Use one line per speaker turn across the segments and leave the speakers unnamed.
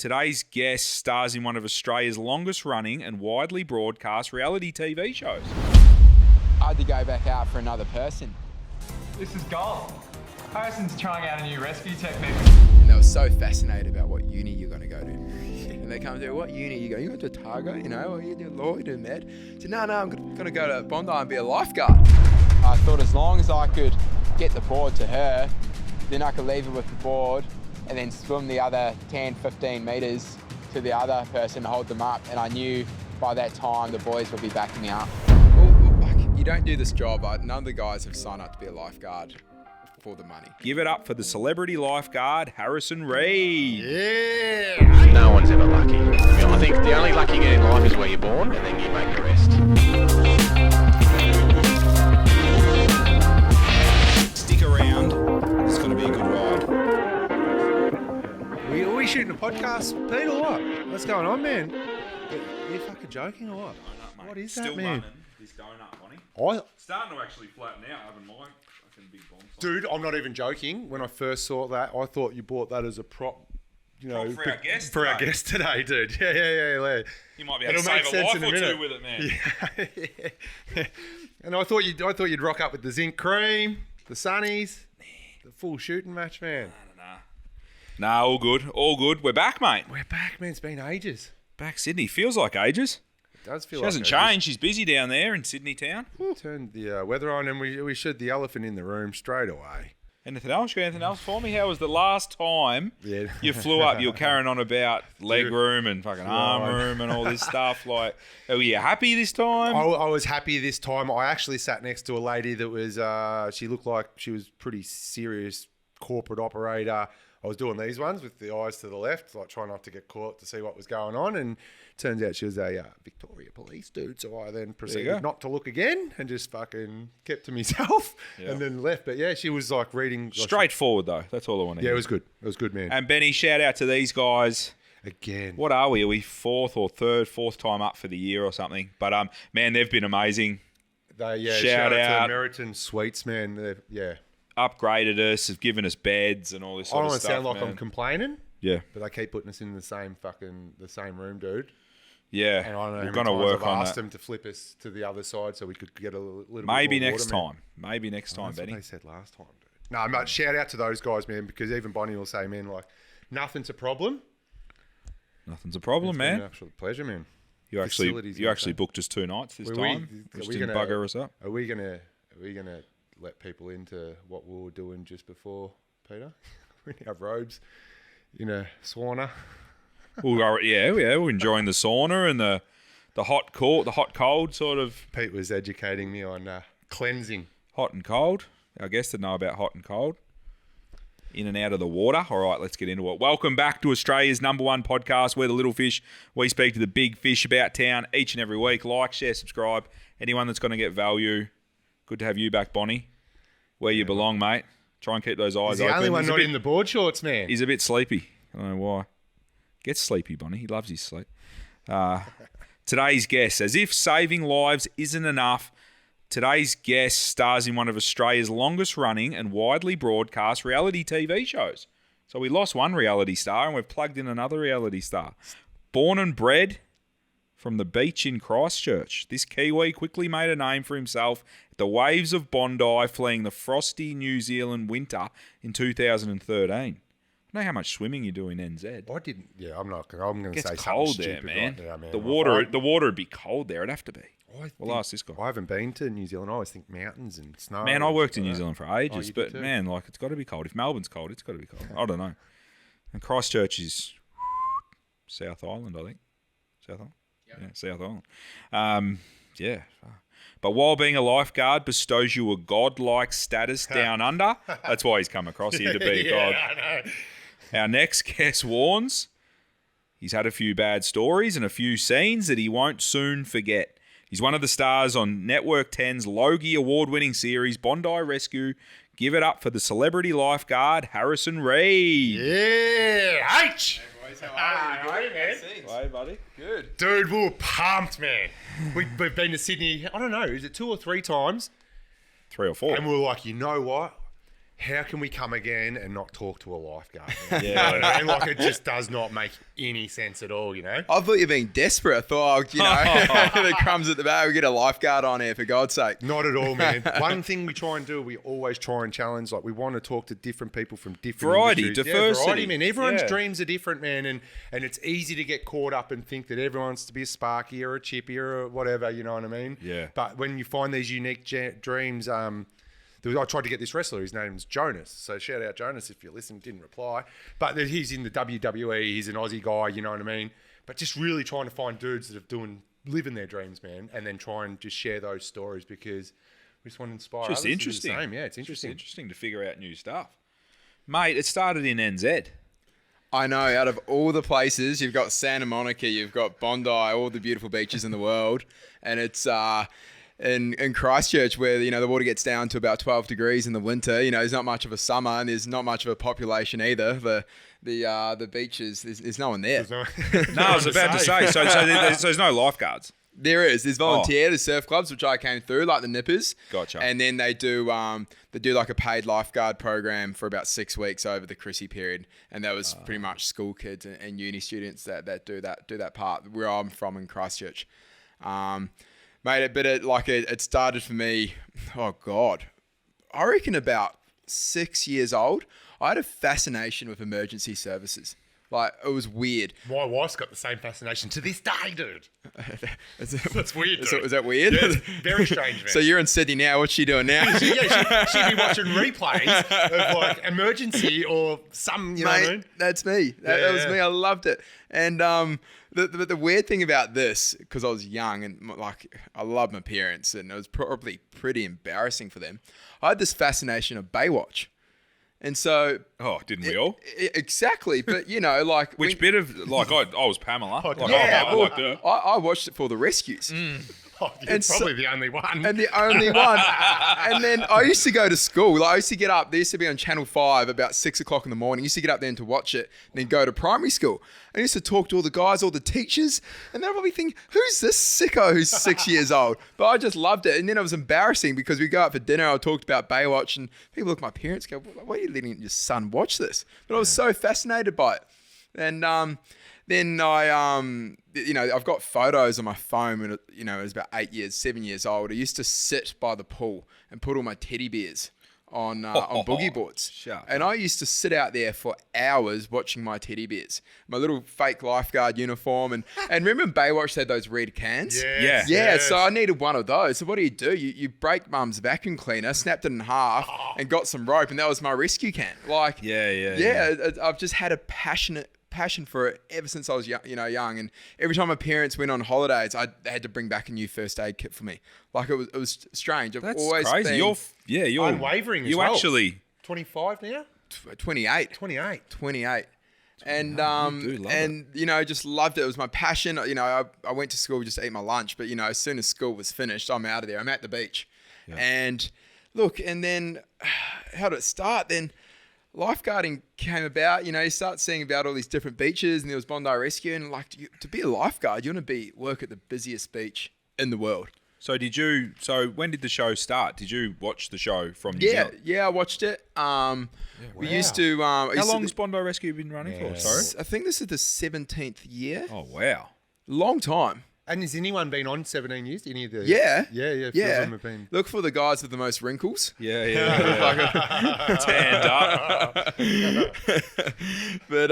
Today's guest stars in one of Australia's longest running and widely broadcast reality TV shows.
I had to go back out for another person.
This is gold. Harrison's trying out a new rescue technique.
And they were so fascinated about what uni you're going to go to. And they come to, what uni you go? You go to Otago, you know, or you do law, you do med. I said, no, I'm going to go to Bondi and be a lifeguard. I thought as long as I could get the board to her, then I could leave her with the board and then swim the other 10, 15 metres to the other person, hold them up. And I knew by that time the boys would be backing me up. You don't do this job, but none of the guys have signed up to be a lifeguard for the money.
Give it up for the celebrity lifeguard, Harrison Reid.
Yeah! No one's ever lucky. I think the only lucky you get in life is where you're born, and then you make the rest.
Stick around. It's going to be a good ride.
Are we shooting a podcast, Pete, or what? What's going on, man? Are you fucking joking or what?
Donut,
What is
Still
that, man?
running this donut, Bonnie. Starting to actually flatten out, having my fucking big bomb.
Dude, I'm not even joking. When I first saw that, I thought you bought that as a prop, you know,
for our guest
for our
today.
guest today, dude. Yeah.
You might be able to
It'll make
save a
sense
life
in a
or
minute.
two with it, man.
Yeah. And I thought you'd rock up with the zinc cream, the sunnies, the full shooting match, man.
Nah, all good. All good. We're back, mate.
We're back, man. It's been ages.
Back Sydney. Feels like ages.
It does feel
She
like
hasn't
ages.
changed. She's busy down there in Sydney town.
Turned the weather on and we showed the elephant in the room straight away.
Anything else? You got anything else for me? How was the last time
Yeah.
you flew up? You were carrying on about leg room and fucking arm room and all this stuff. Like, were you happy this time?
I was happy this time. I actually sat next to a lady that was, she looked like she was pretty serious corporate operator. I was doing these ones with the eyes to the left, like trying not to get caught to see what was going on. And turns out she was a Victoria police dude. So I then
go.
proceeded not to look again and just fucking kept to myself and then left. But yeah, she was like reading.
Straightforward, though. That's all I want to
Yeah,
hear.
it was good. It was good, man.
And Benny, shout out to these guys.
Again.
What are we? Are we fourth time up for the year or something? But, man, they've been amazing.
Shout out to Meriton Sweets, man. Yeah.
Upgraded us, have given us beds and all this
I
sort
don't
of
want to
stuff,
sound like
man.
I'm complaining,
Yeah.
but they keep putting us in the same room, dude.
Yeah.
And I don't know
We're
how
going
many
to
times
work
I've
on
asked
that.
them to flip us to the other side so we could get a little
Maybe
bit more
next
water, man.
time. Maybe next time,
That's what
Benny.
they said last time, dude. No, mate, shout out to those guys, man, because even Bonnie will say, man, like, nothing's a problem.
Nothing's a problem,
It's been
man.
an absolute pleasure, man.
You actually
Facilities,
booked us 2 nights this
Are
time,
we
which
gonna-
didn't bugger us up.
Are we gonna let people into what we were doing just before, Peter? We have robes in a sauna.
We're enjoying the sauna and the hot cold sort of
Pete was educating me on cleansing.
hot and cold. Our guests would know about hot and cold. In and out of the water. All right, let's get into it. Welcome back to Australia's #1 podcast. We're the little fish. We speak to the big fish about town each and every week. Like, share, subscribe. Anyone that's going to get value. Good to have you back, Bonnie. Where you belong, mate. Try and keep those eyes
He's the
open.
only one
He's a
not
bit-
in the board shorts, man.
He's a bit sleepy. I don't know why. Gets sleepy, Bonnie. He loves his sleep. Today's guest, as if saving lives isn't enough, today's guest stars in one of Australia's longest running and widely broadcast reality TV shows. So we lost one reality star and we've plugged in another reality star. Born and bred from the beach in Christchurch, this Kiwi quickly made a name for himself at the waves of Bondi, fleeing the frosty New Zealand winter in 2013. I don't know how much swimming you do in NZ.
I didn't. Yeah, I'm not. I'm going to
It
say
gets
something
cold there,
stupid
man.
right now, man.
The water would be cold there. It'd have to be. We'll ask this guy.
I haven't been to New Zealand. I always think mountains and snow.
Man, I
and
worked in
stuff
New
like
Zealand for
Oh,
ages,
you did
but
too?
man, like it's got to be cold. If Melbourne's cold, it's got to be cold. I don't know. And Christchurch is South Island, I think. South Island? Yeah, South Island. Yeah. But while being a lifeguard bestows you a godlike status down under, that's why he's come across here to be a god.
I know.
Our next guest warns he's had a few bad stories and a few scenes that he won't soon forget. He's one of the stars on Network 10's Logie award-winning series, Bondi Rescue. Give it up for the celebrity lifeguard, Harrison Reid.
Yeah, H.
Hey, buddy. Good.
Dude, we were pumped, man. We've been to Sydney. I don't know. Is it 2 or 3 times?
3 or 4.
And we were like, you know what? how can we come again and not talk to a lifeguard? And like it just does not make any sense at all, you know?
I thought you were being desperate. I thought, you know, the crumbs at the back, we get a lifeguard on here, for God's sake.
Not at all, man. One thing we try and do, we always try and challenge, like we want to talk to different people from different
variety,
industries.
diversity.
Variety, man. Everyone's dreams are different, man, and it's easy to get caught up and think that everyone wants to be a Sparky or a Chippy or whatever, you know what I mean?
Yeah.
But when you find these unique dreams, I tried to get this wrestler. His name's Jonas. So shout out Jonas if you listen. Didn't reply. But he's in the WWE. He's an Aussie guy. You know what I mean? But just really trying to find dudes that are living their dreams, man, and then try and just share those stories because we just want to inspire
Just
others
interesting.
to do the same. Yeah, it's interesting.
It's interesting to figure out new stuff. Mate, it started in NZ.
I know, out of all the places, you've got Santa Monica, you've got Bondi, all the beautiful beaches in the world, and it's in Christchurch where, you know, the water gets down to about 12 degrees in the winter. You know, there's not much of a summer and there's not much of a population either. The beaches, there's no one there.
No, I was about to say. So there's no lifeguards.
There's volunteer, there's surf clubs, which I came through, like the Nippers.
Gotcha.
And then they do like a paid lifeguard program for about 6 weeks over the Chrissy period. And that was pretty much school kids and uni students that do that part where I'm from in Christchurch. Mate, it started for me, oh God, I reckon about 6 years old. I had a fascination with emergency services. Like, it was weird.
My wife's got the same fascination to this day, dude. That's weird, dude.
Is that weird?
Yeah, it's very strange, man.
So you're in Sydney now. What's she doing now?
She'd be watching replays of like emergency or some, you know what I mean?
That's me. That was me. I loved it. And the weird thing about this, because I was young and like I love my parents, and it was probably pretty embarrassing for them. I had this fascination of Baywatch. And so...
Oh, didn't we all?
Exactly. But, you know, like...
Which bit of... Like, I was Pamela.
I watched it for the rescues.
Oh, you're probably the only one.
And the only one. And then I used to go to school. Like, I used to get up. They used to be on Channel 5 about 6 o'clock in the morning. I used to get up then to watch it and then go to primary school. I used to talk to all the guys, all the teachers. And they'll probably think, who's this sicko who's 6 years old? But I just loved it. And then it was embarrassing because we go out for dinner. I talked about Baywatch and people look at my parents and go, why are you letting your son watch this? But I was so fascinated by it. And then I, you know, I've got photos on my phone when, you know, I was about 7 years old. I used to sit by the pool and put all my teddy bears on boogie boards.
Shut
and I used to sit out there for hours watching my teddy bears. My little fake lifeguard uniform. And remember Baywatch had those red cans?
Yeah.
So I needed one of those. So what do? You break mum's vacuum cleaner, snapped it in half and got some rope, and that was my rescue can. Like, yeah. I've just had a passion for it ever since I was young, and every time my parents went on holidays, I had to bring back a new first aid kit for me. Like, it was strange. I've
That's
always
crazy.
been
You're
unwavering as
you
well.
Actually
25 now?
28.
28.
And
it.
you know, just loved it. It was my passion. You know, I went to school just to eat my lunch, but you know, as soon as school was finished, I'm out of there. I'm at the beach. Yeah. And look, and then how did it start? Then lifeguarding came about. You know, you start seeing about all these different beaches, and there was Bondi Rescue, and like to be a lifeguard, you want to work at the busiest beach in the world.
So when did the show start? Did you watch the show from New Zealand?
Yeah, I watched it. We used to...
How long has Bondi Rescue been running for? Sorry?
I think this is the 17th year.
Oh, wow.
Long time.
And has anyone been on 17 years? Any of the...
Yeah.
Yeah. A few of them have been...
Look for the guys with the most wrinkles.
Yeah. Tanned up.
But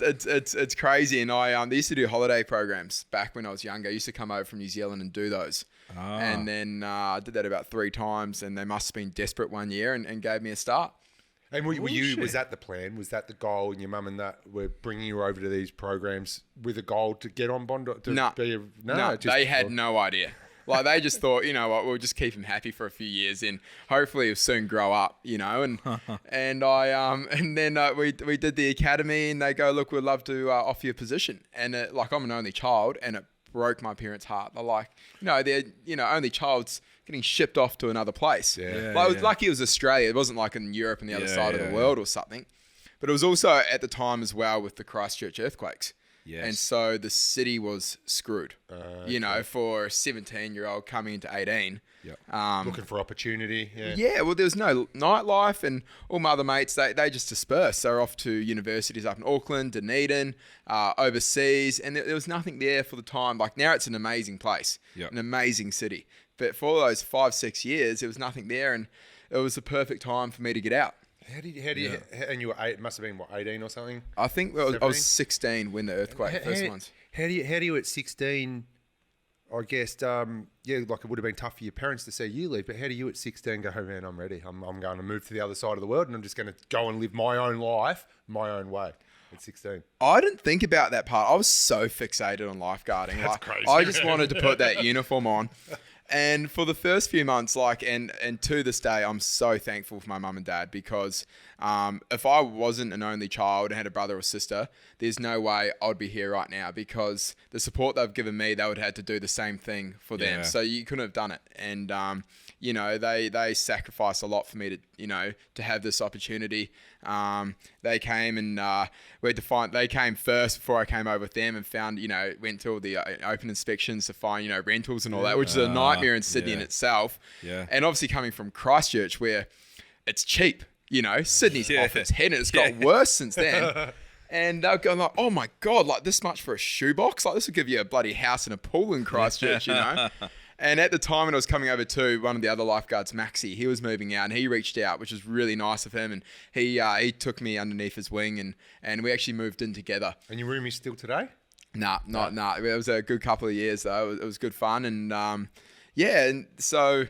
it's crazy. And they used to do holiday programs back when I was younger. I used to come over from New Zealand and do those. And then I did that about 3 times, and they must have been desperate one year and gave me a start.
And was that the plan? Was that the goal? And your mum and that were bringing you over to these programs with a goal to get on Bondi?
No, they had no idea. Like, they just thought, you know what, we'll just keep him happy for a few years, and hopefully he'll soon grow up, you know. And then we did the academy, and they go, look, we'd love to offer you a position. And I'm an only child, and it broke my parents' heart. They're like, they're only child's getting shipped off to another place. It was lucky it was Australia. It wasn't like in Europe and the other side of the world or something. But it was also at the time as well with the Christchurch earthquakes.
Yes.
And so the city was screwed, for a 17-year-old coming into 18.
Yep.
Looking for opportunity. Yeah.
Yeah, well, there was no nightlife, and all my other mates, they just dispersed. They were off to universities up in Auckland, Dunedin, overseas, and there was nothing there for the time. Like, now it's an amazing place, an amazing city. But for all those 5-6 years, there was nothing there, and it was the perfect time for me to get out.
How do you, and you were it must have been, 18 or something?
I think I was 16 when the earthquake first ones.
How do you at 16... I guess, like it would have been tough for your parents to see you leave, but how do you at 16 go, oh man, I'm ready. I'm going to move to the other side of the world and I'm just going to go and live my own life, my own way at 16?
I didn't think about that part. I was so fixated on lifeguarding.
That's crazy.
I just wanted to put that uniform on. And for the first few months, and to this day, I'm so thankful for my mum and dad, because if I wasn't an only child and had a brother or sister, there's no way I'd be here right now, because the support they've given me, they would have had to do the same thing for them.
Yeah.
So you couldn't have done it. And, they sacrificed a lot for me to have this opportunity. They came and they came first before I came over with them, and found, went to all the open inspections to find, rentals and all that, which is a nightmare in Sydney in itself.
Yeah.
And obviously coming from Christchurch, where it's cheap, Sydney's off its head, and it's got worse since then. And they're going like, oh my God, like this much for a shoebox? Like this will give you a bloody house and a pool in Christchurch, And at the time when I was coming over to, one of the other lifeguards, Maxie, he was moving out, and he reached out, which was really nice of him. And he took me underneath his wing, and we actually moved in together.
And your roomie still today?
Nah. It was a good couple of years though. It was good fun. And and so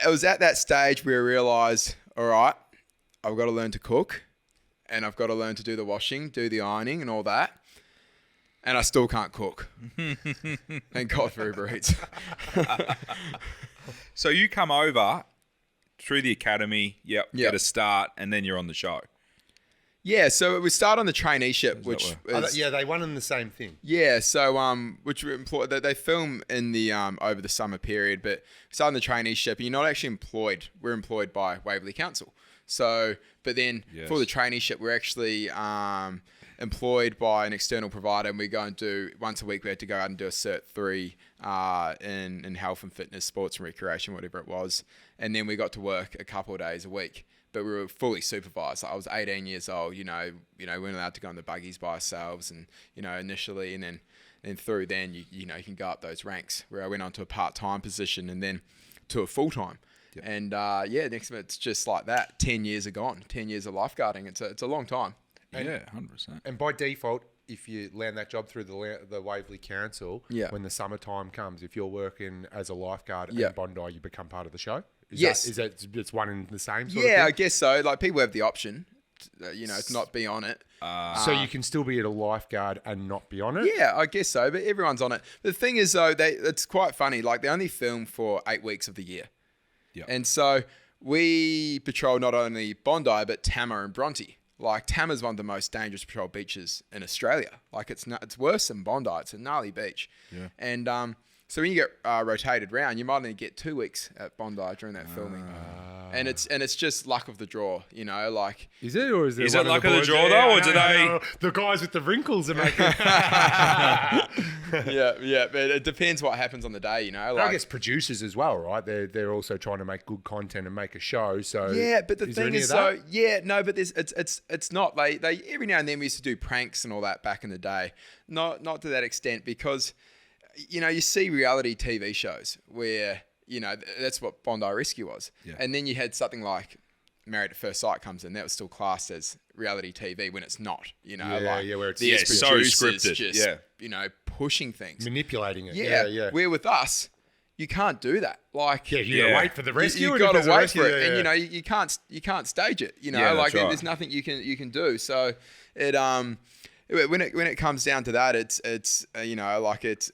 it was at that stage where I realised, all right, I've got to learn to cook, and I've got to learn to do the washing, do the ironing and all that. And I still can't cook. Thank God for Uber Eats.
So you come over through the academy, get a start, and then you're on the show.
Yeah, so we start on the traineeship, which is,
they won in the same thing.
Yeah, so which we employed, they film in the over the summer period, but we start on the traineeship, and you're not actually employed. We're employed by Waverley Council. So, but then for the traineeship, we're actually employed by an external provider, and we go and do once a week. We had to go out and do a Cert 3 in health and fitness, sports and recreation, whatever it was, and then we got to work a couple of days a week. But we were fully supervised. Like I was 18 years old. We weren't allowed to go in the buggies by ourselves, and initially, and then through then you can go up those ranks. Where I went on to a part-time position, and then to a full-time. Yep. And next it's just like that. 10 years are gone. 10 years of lifeguarding. It's a long time.
And,
100%.
And by default, if you land that job through the Waverley Council, when the summertime comes, if you're working as a lifeguard at Bondi, you become part of the show? It's one and the same sort of thing?
I guess so. Like, people have the option, to not be on it.
So you can still be at a lifeguard and not be on it?
Yeah, I guess so, but everyone's on it. The thing is, though, it's quite funny. Like, they only film for 8 weeks of the year.
Yeah.
And so we patrol not only Bondi, but Tama and Bronte. Like, Tama's one of the most dangerous patrol beaches in Australia. Like, it's worse than Bondi. It's a gnarly beach. Yeah. And so when you get rotated round, you might only get 2 weeks at Bondi during that filming. And it's just luck of the draw, like.
Is it, or is it?
Is it luck of the draw though, or do they?
The guys with the wrinkles are making.
Yeah, but it depends what happens on the day, Like,
I guess producers as well, right? They're also trying to make good content and make a show. So
yeah, but the thing is, but it's not. They every now and then we used to do pranks and all that back in the day. Not to that extent, because you see reality TV shows where. That's what Bondi Rescue was. Yeah. And then you had something like Married at First Sight comes in. That was still classed as reality TV when it's not,
where it's
so scripted.
Just, pushing things.
Manipulating it.
Yeah. Where with us, you can't do that. Like,
you gotta wait for the rescue.
You gotta wait for it. And, you can't stage it, there's nothing you can do. So it, when it comes down to that, it's I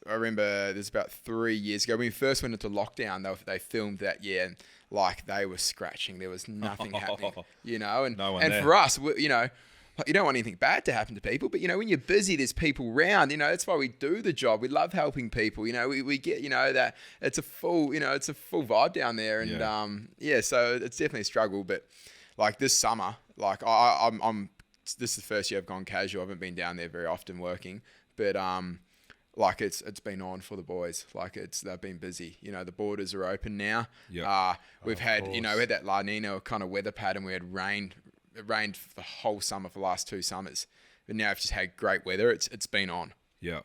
remember there's about 3 years ago when we first went into lockdown, they filmed that year, and like they were scratching, there was nothing happening, and
no one
and
there.
for us, you don't want anything bad to happen to people, but when you're busy, there's people around, that's why we do the job. We love helping people, we get, that it's a full vibe down there, and so it's definitely a struggle. But like this summer, like I'm this is the first year I've gone casual. I haven't been down there very often working, but like it's been on for the boys. Like they've been busy. You know, the borders are open now.
Yeah.
We've had, you know, we had that La Nina kind of weather pattern. We had rain. It rained for the whole summer for the last 2 summers. But now we've just had great weather. It's been on. Yeah.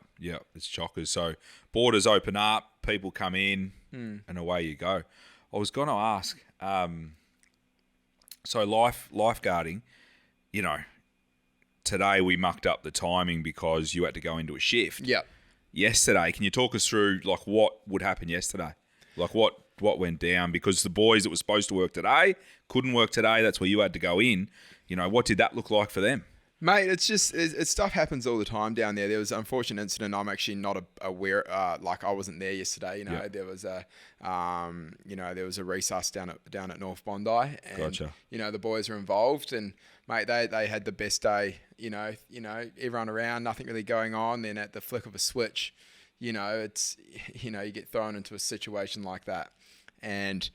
It's chockers. So borders open up, people come in, and away you go. I was going to ask, so lifeguarding, you know, today we mucked up the timing because you had to go into a shift.
Yeah.
Yesterday, can you talk us through like what would happen yesterday? Like what went down? Because the boys that were supposed to work today couldn't work today. That's where you had to go in. You know, what did that look like for them?
Mate, it's just stuff happens all the time down there. There was an unfortunate incident. I'm actually not aware. Like I wasn't there yesterday. You know, there was a resus down at North Bondi, and
Gotcha.
you know the boys were involved, and mate, they had the best day. You know, everyone around, nothing really going on. Then at the flick of a switch, you know, you get thrown into a situation like that, and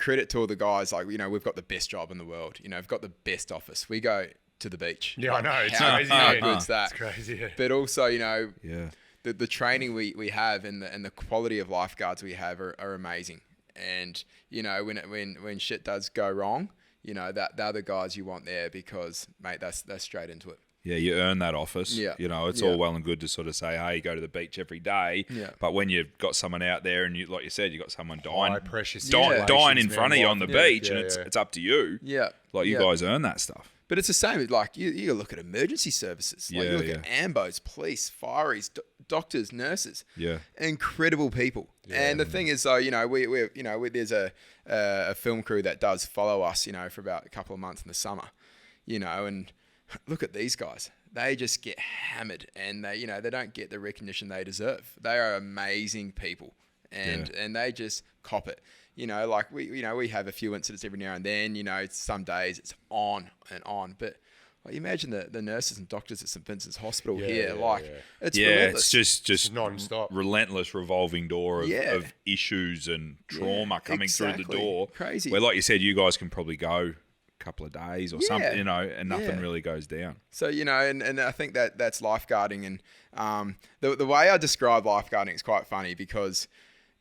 credit to all the guys. Like, you know, we've got the best job in the world. You know, we've got the best office. We go to the beach.
Yeah, I know. It's crazy.
How good's that?
It's crazy. Yeah.
But also, you know,
Yeah.
the training we have and the quality of lifeguards we have are amazing. And you know, when shit does go wrong, you know, they're the guys you want there because, mate, that's straight into it.
Yeah, you earn that office.
Yeah.
You know, it's all well and good to sort of say, hey, you go to the beach every day.
Yeah.
But when you've got someone out there and you, like you said, you got someone dying,
High pressure
dying in front of you on the beach, and
Yeah.
it's up to you.
Yeah.
Like you guys earn that stuff.
But it's the same. Like you look at emergency services. Like you look at ambos, police, fireys, doctors, nurses.
Yeah.
Incredible people. And the thing is, though, you know, there's a film crew that does follow us, you know, for about a couple of months in the summer, you know, and look at these guys. They just get hammered, and they don't get the recognition they deserve. They are amazing people, and they just cop it. You know, like we have a few incidents every now and then. You know, some days it's on and on, but like, imagine the nurses and doctors at St Vincent's Hospital here. It's relentless.
It's just
non-stop,
relentless revolving door of issues and trauma coming through the door.
Crazy.
Where, like you said, you guys can probably go a couple of days or something, you know, and nothing really goes down.
So, you know, and I think that's lifeguarding, and the way I describe lifeguarding is quite funny because,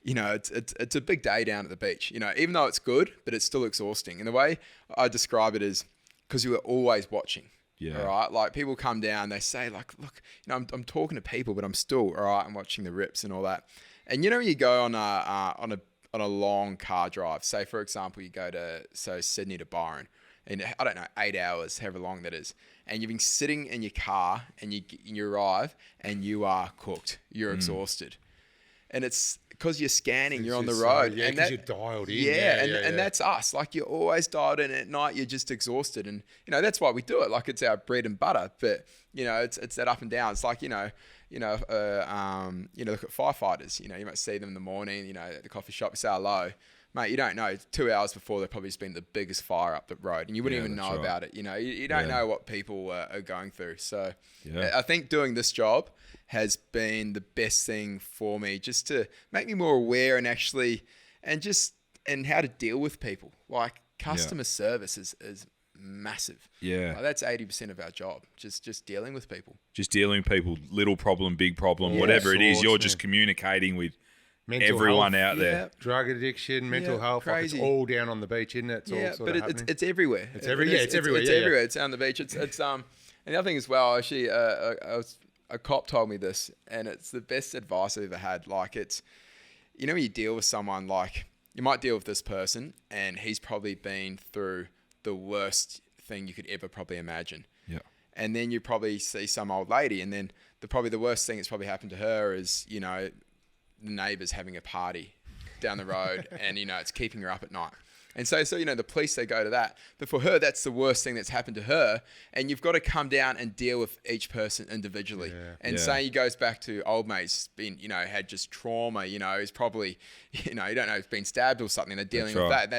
you know, it's a big day down at the beach. You know, even though it's good, but it's still exhausting. And the way I describe it is because you are always watching.
Yeah.
All right. Like people come down, they say like, look, you know, I'm talking to people, but I'm still all right. I'm watching the rips and all that. And you know, when you go on a long car drive, say for example, you go to Sydney to Byron, and I don't know, 8 hours, however long that is, and you've been sitting in your car, and you arrive, and you are cooked. You're exhausted, and it's because you're scanning. You're on the road,
and because you're dialed in.
And that's us. Like you're always dialed in. At night, you're just exhausted, and you know that's why we do it. Like it's our bread and butter. But you know, it's that up and down. It's like you know, look at firefighters. You know, you might see them in the morning. You know, at the coffee shop, say hello. Mate, you don't know. 2 hours before, they've probably just been the biggest fire up the road, and you wouldn't even know about it. You know, you don't know what people are going through. So I think doing this job has been the best thing for me, just to make me more aware and how to deal with people. Like customer service is massive.
Yeah.
Like, that's 80% of our job, just dealing with people.
Just dealing with people, little problem, big problem, whatever it is, you're just communicating with everyone out there.
Drug addiction, mental health, like it's all down on the beach, isn't it? It's all sort of happening.
It's everywhere.
It's everywhere. It's everywhere.
It's on the beach. It's and the other thing as well, actually, a cop told me this, and it's the best advice I've ever had. Like it's, you know, when you deal with someone, like you might deal with this person, and he's probably been through the worst thing you could ever probably imagine. Yeah. And then you probably see some old lady, and then the worst thing that's probably happened to her is, you know, the neighbour's having a party down the road and, you know, it's keeping her up at night. And so, you know, the police, they go to that. But for her, that's the worst thing that's happened to her. And you've got to come down and deal with each person individually. Yeah. And say he goes back to old mate's been, you know, had just trauma, you know, he's probably, you know, you don't know, he's been stabbed or something. They're dealing with that.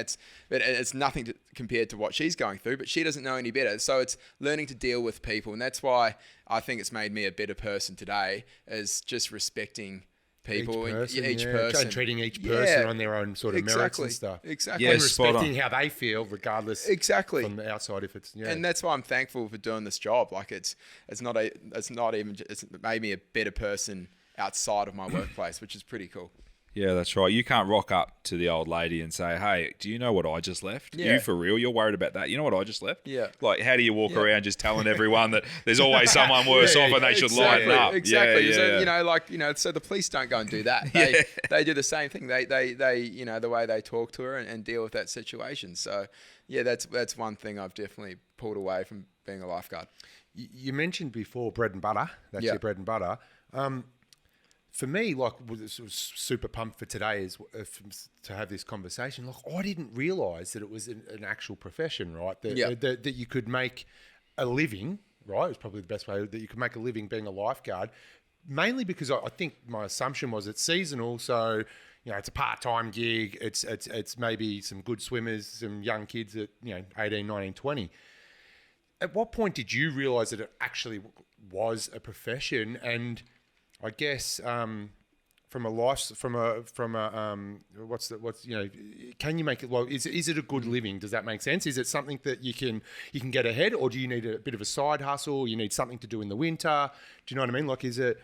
But it's nothing compared to what she's going through, but she doesn't know any better. So it's learning to deal with people. And that's why I think it's made me a better person today, is just respecting people,
each
and
person, and treating each person on their own sort of merits and stuff.
Exactly.
Yeah,
And
spot
respecting
on.
how they feel, regardless.
Exactly.
From the outside, if it's
And that's why I'm thankful for doing this job. Like it's made me a better person outside of my workplace, which is pretty cool.
Yeah, that's right. You can't rock up to the old lady and say, hey, do you know what I just left?
Yeah.
You for real? You're worried about that? You know what I just left?
Yeah.
Like, how do you walk around just telling everyone that there's always someone worse off and they should lighten up?
Exactly.
Yeah,
so, so the police don't go and do that. They do the same thing. They the way they talk to her and deal with that situation. So, yeah, that's one thing I've definitely pulled away from being a lifeguard.
You mentioned before bread and butter. That's your bread and butter. For me, like, was super pumped for today to have this conversation. Like, I didn't realise that it was an actual profession, right? That you could make a living, right? It's probably the best way that you could make a living being a lifeguard. Mainly because I think my assumption was it's seasonal, so it's a part-time gig. It's maybe some good swimmers, some young kids at 18, 19, 20. At what point did you realise that it actually was a profession? And I guess can you make it? Well, is it a good living? Does that make sense? Is it something that you can get ahead, or do you need a bit of a side hustle? You need something to do in the winter. Do you know what I mean? Like, is it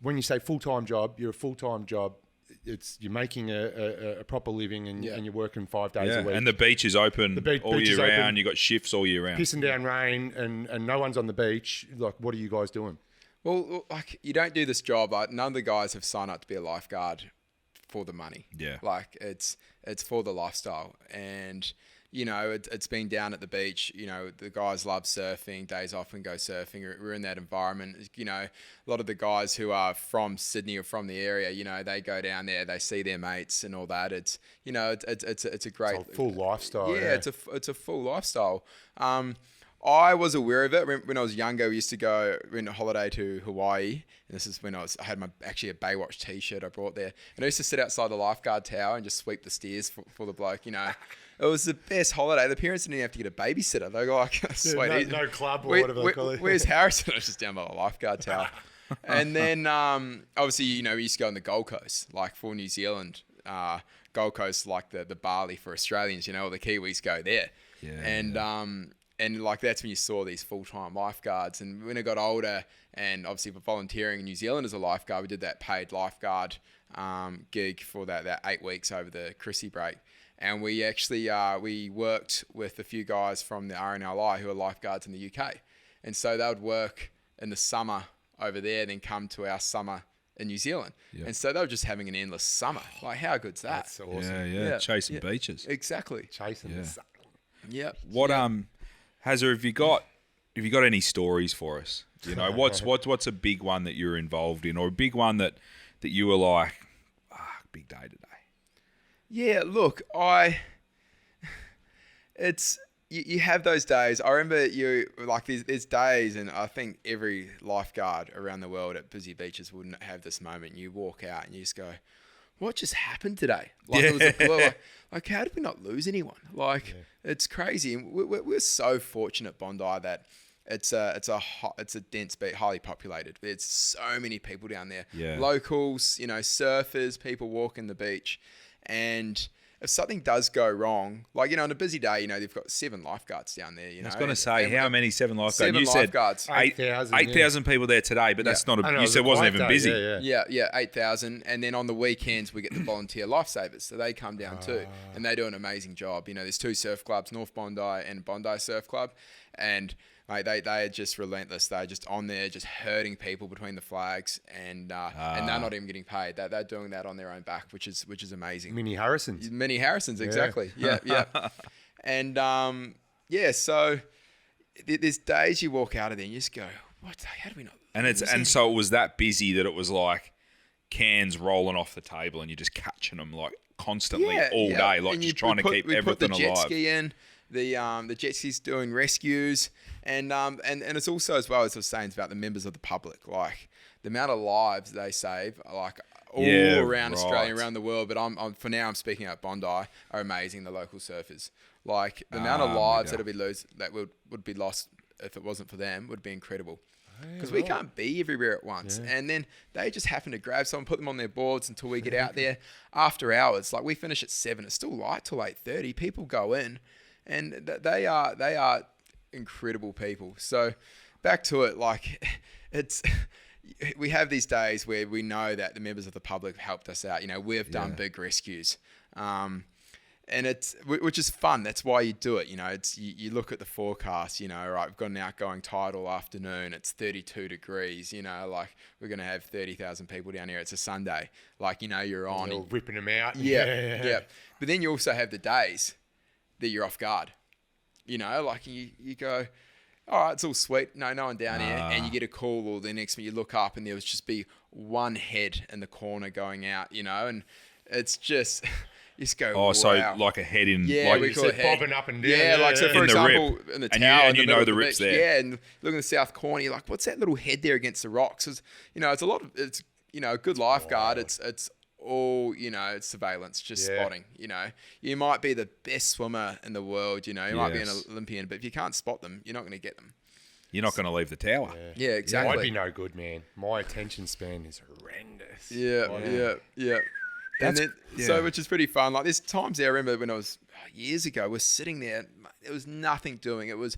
when you say full-time job, you're a full-time job? You're making a proper living and you're working 5 days a week.
And the beach is open all year round. You got shifts all year round.
Pissing down rain and no one's on the beach. Like, what are you guys doing?
Well, like, you don't do this job. None of the guys have signed up to be a lifeguard for the money.
Yeah.
Like, it's for the lifestyle. And, it's been down at the beach. The guys love surfing, days off and go surfing. We're in that environment. A lot of the guys who are from Sydney or from the area, they go down there, they see their mates and all that. It's a great...
It's a full lifestyle.
Yeah, it's a full lifestyle. I was aware of it when I was younger. We used to go on a holiday to Hawaii, and this is when I had a Baywatch T-shirt I brought there, and I used to sit outside the lifeguard tower and just sweep the stairs for the bloke. It was the best holiday. The parents didn't even have to get a babysitter. They go like, sweet,
no club or whatever they call it.
Where's Harrison? I was just down by the lifeguard tower, and then obviously we used to go on the Gold Coast, like for New Zealand. Gold Coast, like the Bali for Australians. All the Kiwis go there, And like that's when you saw these full-time lifeguards. And when I got older, and obviously for volunteering in New Zealand as a lifeguard, we did that paid lifeguard gig for that 8 weeks over the Chrissy break. And we actually we worked with a few guys from the RNLI who are lifeguards in the UK. And so they would work in the summer over there, then come to our summer in New Zealand. Yep. And so they were just having an endless summer. Like, how good's that?
That's awesome.
Yeah. Chasing beaches.
Exactly.
Chasing the sun.
Yeah.
What Hazza, have you got any stories for us? What's a big one that you're involved in, or a big one that you were like, big day today?
Yeah, look, you have those days. I remember there's days, and I think every lifeguard around the world at busy beaches wouldn't have this moment. You walk out and you just go, what just happened today? It was a blur. Like, how did we not lose anyone? It's crazy. And we're so fortunate, Bondi, that it's a dense beach, highly populated. There's so many people down there.
Yeah.
Locals, surfers, people walking the beach. And if something does go wrong, on a busy day, they've got 7 lifeguards down there. I
was going to say, how many 7 lifeguards?
7
you
lifeguards.
Said 8,000 people there today, but that's not you said it wasn't even busy.
Yeah, 8,000. And then on the weekends, we get the volunteer lifesavers. So they come down too, and they do an amazing job. There's 2 surf clubs, North Bondi and Bondi Surf Club. And mate, they are just relentless. They're just on there, just hurting people between the flags, and they're not even getting paid. They're doing that on their own back, which is amazing.
Mini Harrisons,
exactly. Yeah. And so there's days you walk out of there and you just go, what? How do we not?
And so it was that busy that it was like cans rolling off the table, and you're just catching them like constantly all day, like just trying to keep everything alive.
We put the jet ski in. The jet ski's doing rescues, and it's also, as well as I was saying, it's about the members of the public, like the amount of lives they save, like all around Australia, around the world. But I'm for now speaking about Bondi, are amazing. The local surfers, like the amount of lives that would be lost if it wasn't for them, would be incredible. because we can't be everywhere at once. And then they just happen to grab someone, put them on their boards until we get out there after hours. Like we finish at 7, it's still light till 8:30. People go in, and they are incredible people. So back to it, like it's. We have these days where we know that the members of the public have helped us out. You know, we've done big rescues, and which is fun. That's why you do it. You know, it's you look at the forecast. You know, right, we've got an outgoing tide all afternoon. It's 32 degrees. You know, like we're gonna have 30,000 people down here. It's a Sunday. Like, you know, you're on.
You're ripping them out.
Yeah. But then you also have the days that you're off guard. You know, like you go, all right, it's all sweet. No one down here. And you get a call, or the next minute you look up and there was just be one head in the corner going out, you know, and it's just, you just go, wow.
So like a head in,
like
We call it bobbing up and down.
Yeah, like, so for
In the
example,
rip.
in the
And
tower.
you
in the middle
know
of
the rip's
beach,
there.
Yeah, and look in the south corner, you're like, what's that little head there against the rocks? 'Cause, you know, it's a good lifeguard. It's all, you know, it's surveillance, just spotting. You know, you might be the best swimmer in the world, you know, you might be an Olympian, but if you can't spot them, you're not going to get them.
You're not going to leave the tower.
Yeah, exactly.
I'd be no good, man. My attention span is horrendous.
Yeah. So, which is pretty fun. Like, there's times there, I remember when I was years ago, we're sitting there, there was nothing doing. It was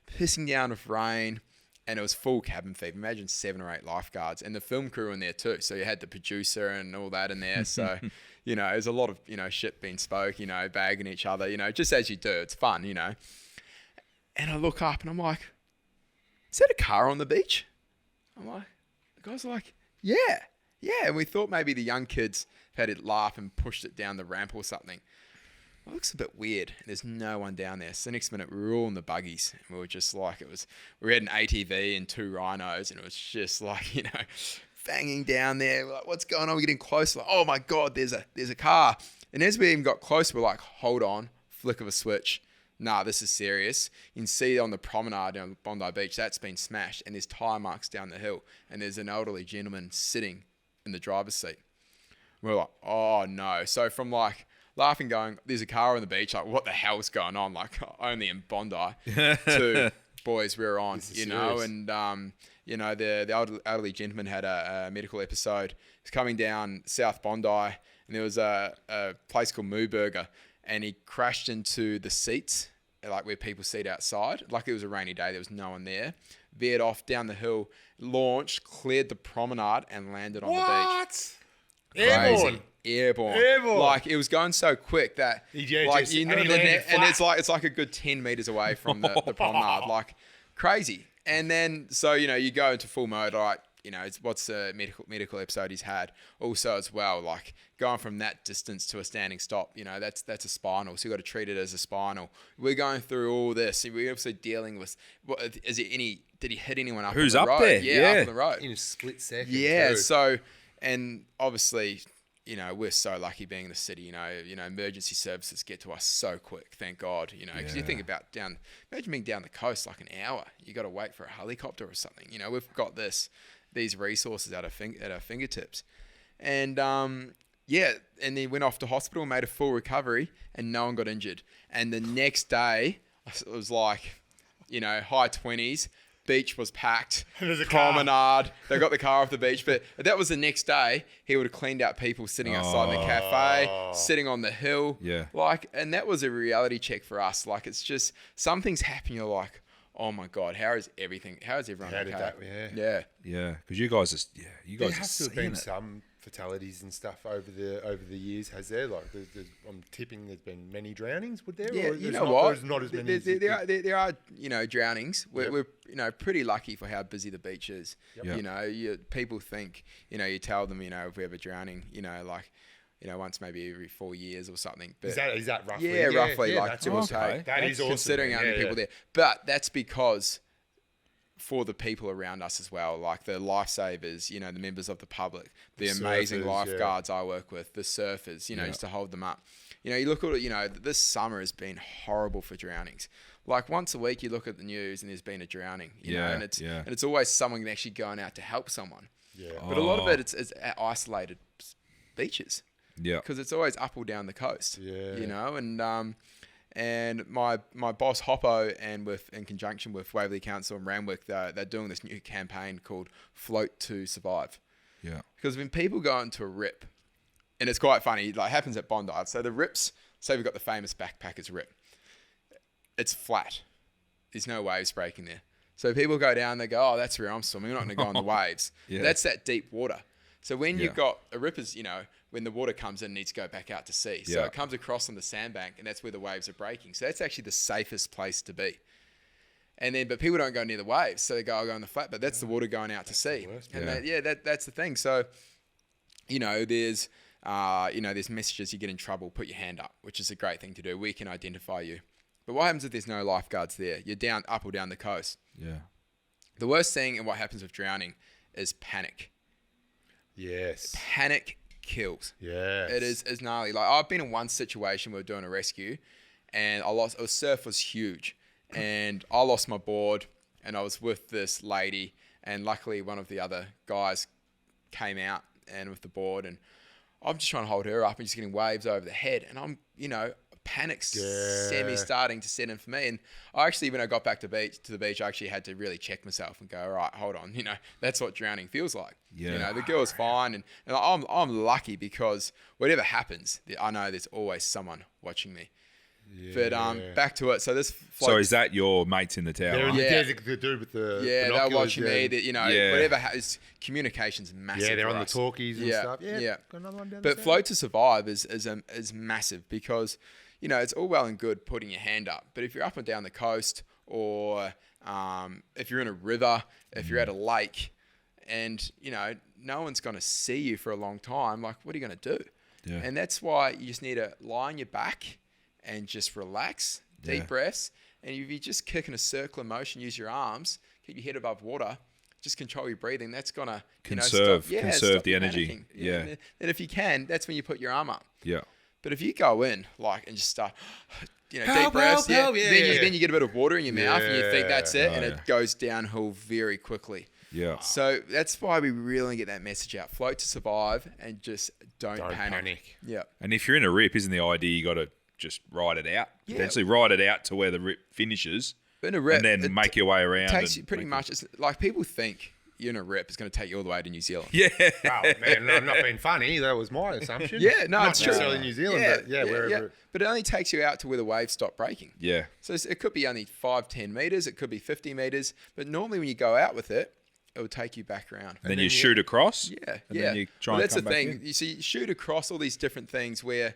pissing down with rain, and it was full cabin fever. Imagine 7 or 8 lifeguards, and the film crew in there too. So you had the producer and all that in there. So, you know, there's a lot of, you know, shit being spoke, you know, bagging each other, you know, just as you do. It's fun, you know. And I look up and I'm like, is that a car on the beach? I'm like, the guys are like, yeah. And we thought maybe the young kids had it laugh and pushed it down the ramp or something. It looks a bit weird. There's no one down there. So the next minute we were all in the buggies, and we were just like, we had an ATV and 2 rhinos, and it was just like, you know, banging down there. We're like, what's going on? We're getting closer. Like, oh my God, there's a car. And as we even got closer, we're like, hold on, flick of a switch. Nah, this is serious. You can see on the promenade on Bondi Beach, that's been smashed, and there's tyre marks down the hill, and there's an elderly gentleman sitting in the driver's seat. We're like, oh no. So from like laughing, going, there's a car on the beach, like what the hell's going on? Like only in Bondi, to boys, we're on, you know,
serious.
and you know, the elderly gentleman had a medical episode. He's coming down South Bondi, and there was a place called Moo Burger, and he crashed into the seats, like where people sit outside. Like it was a rainy day, there was no one there. Veered off down the hill, launched, cleared the promenade, and landed on the beach.
Airborne.
Airborne. Like it was going so quick that, like, you know,
and he landed
and
flat.
it's like a good 10 meters away from the promenade, like crazy. And then, so, you know, you go into full mode, all right, you know, what's the medical episode he's had. Also as well, like going from that distance to a standing stop, you know, that's a spinal. So you've got to treat it as a spinal. We're going through all this. We're also dealing with, did he hit anyone up
Who's
on the
up
road?
there?
Yeah, up on the road.
In a split second.
Yeah,
too.
so, and obviously, you know, we're so lucky being in the city, you know, emergency services get to us so quick, thank God, you know, because you think about imagine being down the coast like an hour, you got to wait for a helicopter or something, you know, we've got these resources at our fingertips. And, and then went off to hospital, made a full recovery, and no one got injured. And the next day, it was like, you know, high 20s, beach was packed,
There's a
promenade,
car.
they got the car off the beach. But that was the next day, he would have cleaned out people sitting outside in the cafe, sitting on the hill.
Yeah.
Like, and that was a reality check for us. Like, it's just, some things happen, you're like, oh my God, how is everyone
How
okay?
did that,
Yeah.
Yeah, because you guys
There
are
has to have
seeing
been
it.
some fatalities and stuff over the years, has there? Like, I'm tipping there's been many drownings. Would there?
Yeah,
Or
you
there's
know
not,
what?
There's not as many.
There are, you know, drownings.
Yep.
We're you know, pretty lucky for how busy the beach is.
Yep.
You know, people think, you know, you tell them, you know, if we have a drowning, you know, like, you know, once maybe every 4 years or something. But
Is that roughly?
yeah, roughly, like,
that's
give or
awesome.
take.
That is awesome.
Considering
man.
how many people there. But that's because for the people around us as well, like the lifesavers, you know, the members of the public, the amazing
surfers,
lifeguards I work with, the surfers, you know, just to hold them up. You know, you look at it, you know, this summer has been horrible for drownings. Like once a week you look at the news and there's been a drowning, you know, and it's always someone actually going out to help someone.
Yeah.
But a lot of it's at isolated beaches.
Yeah.
Because it's always up or down the coast.
Yeah.
You know, And my boss Hoppo, and in conjunction with Waverley Council and Randwick, they're doing this new campaign called Float to Survive.
Yeah.
Because when people go into a rip, and it's quite funny, like happens at Bondi. So the rips, say we've got the famous backpackers rip. It's flat. There's no waves breaking there. So people go down, they go, oh, that's where I'm swimming. I'm not going to go on the waves.
Yeah.
That's that deep water. So when you've
Yeah.
got a rip is, when the water comes in, it needs to go back out to sea. So
Yeah.
it comes across on the sandbank, and that's where the waves are breaking. So that's actually the safest place to be. But people don't go near the waves, so they go on the flat. But that's the water going out to sea. That's the thing. So, there's messages you get in trouble, put your hand up, which is a great thing to do. We can identify you. But what happens if there's no lifeguards there? You're down up or down the coast.
Yeah.
The worst thing and what happens with drowning is panic.
Yes.
Panic kills.
Yes.
It is gnarly. Like I've been in one situation where we were doing a rescue, and the surf was huge, and I lost my board, and I was with this lady, and luckily one of the other guys came out and with the board, and I'm just trying to hold her up and just getting waves over the head, and I'm panic's semi starting to set in for me. And I actually, when I got back to the beach, I actually had to really check myself and go, all right, hold on. That's what drowning feels like.
Yeah.
The girl's fine. And I'm lucky because whatever happens, I know there's always someone watching me. Yeah. But back to it. So this float,
So is that your mates in the tower?
They're the dude with the
they're
binoculars,
watching me. That, whatever happens, communication's massive.
Yeah, they're
for
on the
us.
talkies and stuff.
Yeah.
Got another one down
But
the
float to survive is massive because it's all well and good putting your hand up, but if you're up and down the coast, or if you're in a river, if you're at a lake, and no one's going to see you for a long time, like what are you going to do?
Yeah.
And that's why you just need to lie on your back and just relax, deep breaths, and if you just kick in a circular motion, use your arms, keep your head above water, just control your breathing. That's gonna
conserve the
stop you
energy.
panicking.
Yeah.
And if you can, that's when you put your arm up.
Yeah.
But if you go in and just start, deep
Help,
breaths,
help,
then you get a bit of water in your mouth and you think that's it, and
yeah.
it goes downhill very quickly.
Yeah.
So that's why we really get that message out: float to survive, and just don't panic. Yeah.
And if you're in a rip, isn't the idea you got to just ride it out?
Yeah.
Potentially ride it out to where the rip finishes,
But in a rip,
and then make your way around.
It takes you pretty much. It's like people think you're in a rip, it's going to take you all the way to New Zealand.
Yeah.
Oh, man, I'm not being funny. That was my assumption.
Yeah, no,
not
it's true.
necessarily New Zealand, but wherever.
But it only takes you out to where the waves stop breaking.
Yeah.
So it could be only 5-10 meters. It could be 50 meters. But normally when you go out with it, it will take you back around.
And then you shoot across.
Yeah,
And then you try and
that's
come
the
back
thing.
in.
You see, you shoot across all these different things where,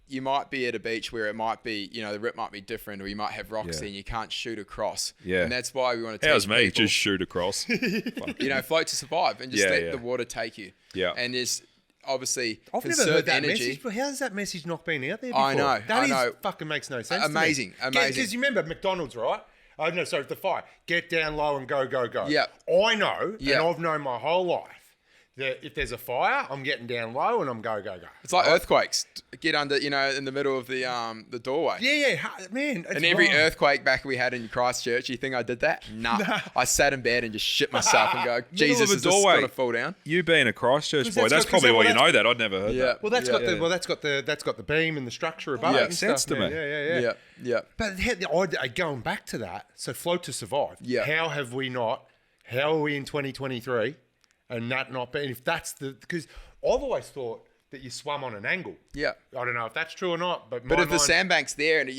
you might be at a beach where it might be, the rip might be different, or you might have rocks there and you can't shoot across.
Yeah.
And that's why we want to
How's
teach
me?
people,
Just shoot across.
float to survive and just let the water take you.
Yeah.
And there's obviously
I've never
conserve
heard that
energy.
message, but how's that message not been out there before?
I know,
That
I know.
fucking makes no sense.
Amazing.
Because you remember McDonald's, right? Oh, no, sorry, the fire. Get down low and go, go, go.
Yeah.
I know,
Yeah.
and I've known my whole life, that if there's a fire, I'm getting down low and I'm go, go, go.
It's like earthquakes. Get under, in the middle of the doorway.
Yeah, man. It's
And every
right.
earthquake back we had in Christchurch, you think I did that? Nah. I sat in bed and just shit myself and go, Jesus,
of a
is this
doorway.
going to fall down?
You being a Christchurch boy,
that's
that's
got-
probably
well,
why you
that's-
know that. I'd never heard that.
Well, that's got
yeah.
that's got the beam and the structure above
Yeah.
it.
Makes
and
sense
stuff.
to me.
Yeah.
Yeah.
But going back to that, so float to survive.
Yeah.
How are we in 2023 and that not being, if that's because I've always thought that you swum on an angle.
Yeah.
I don't know if that's true or not, but
But if the sandbank's there and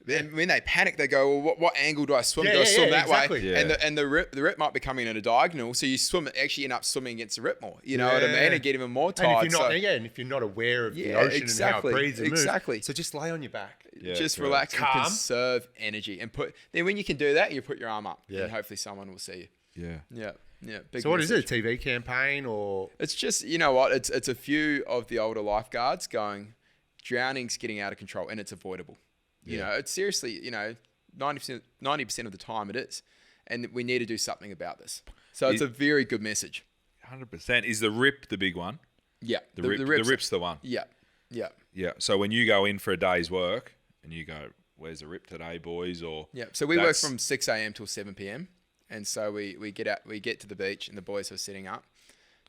then when they panic, they go, well, what angle do I swim? Do I swim that
exactly.
way?
Yeah.
And the rip might be coming in a diagonal, so you end up swimming against the rip more. You know what I mean? And get even more tired.
And if you're not aware of the ocean and how it breathes and moves,
exactly.
so just lay on your back.
Yeah,
just
correct.
relax and
Calm.
conserve energy. And then when you can do that, you put your arm up.
Yeah.
And hopefully someone will see you.
Yeah.
Yeah. Big
So what is
message.
it? A TV campaign or?
It's just, you know what? It's a few of the older lifeguards going, drowning's getting out of control and it's avoidable. You know, it's seriously, 90% of the time it is. And we need to do something about this. So it's a very good message.
100%. Is the rip the big one?
Yeah.
The rip's the one.
Yeah. Yeah.
Yeah. So when you go in for a day's work and you go, where's the rip today, boys? Or
Yeah. So we work from 6 a.m. till 7 p.m. And so we get to the beach and the boys are setting up.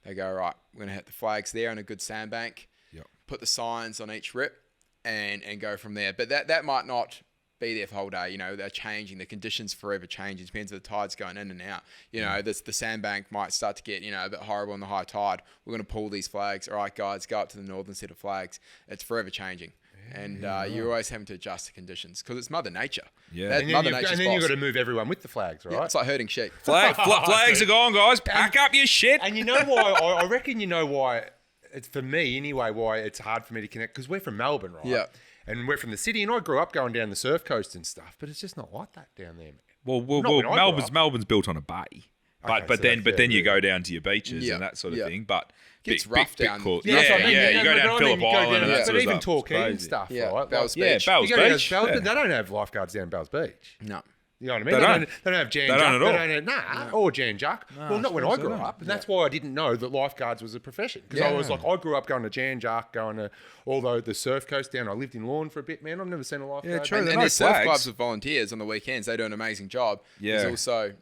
They go, right, we're going to hit the flags there on a good sandbank.
Yep.
Put the signs on each rip. and go from there. But that might not be there for the whole day. You know, they're changing. The conditions forever change. It depends if the tide's going in and out. You know, the sandbank might start to get, a bit horrible on the high tide. We're going to pull these flags. All right, guys, go up to the northern set of flags. It's forever changing. And you're always having to adjust the conditions because it's Mother Nature.
Yeah.
And then you've got to move everyone with the flags, right?
Yeah, it's like herding sheep.
Flags are gone, guys. Pack up your shit.
And you know why? I reckon you know why. It's for me anyway. Why it's hard for me to connect because we're from Melbourne, right?
Yeah.
And we're from the city, and I grew up going down the surf coast and stuff, but it's just not like that down there, man.
Well,
when I grew up.
Melbourne's built on a bay, but then you go down to your beaches and that sort of thing. But
gets rough down.
Cool.
Yeah, that's what I mean.
You go down Phillip Island and that
but
sort of
even
stuff.
Torquay and
It's
stuff,
Yeah,
right?
Bells
Yeah,
Beach.
Bells
You go down
Beach.
to Bells,
Yeah.
but they don't have lifeguards down Bells Beach.
No.
You know what I mean? They don't have Jan
They
Juck.
don't at all.
Or Jan Juck. Well, not when I grew up. And that's why I didn't know that lifeguards was a profession. Because I was like, I grew up going to Jan Juck, going to all the surf coast down. I lived in Lawn for a bit, man. I've never seen a lifeguard.
Yeah, true.
And
They're
there's
no
surf
flags.
clubs with volunteers on the weekends. They do an amazing job.
Yeah.
There's also,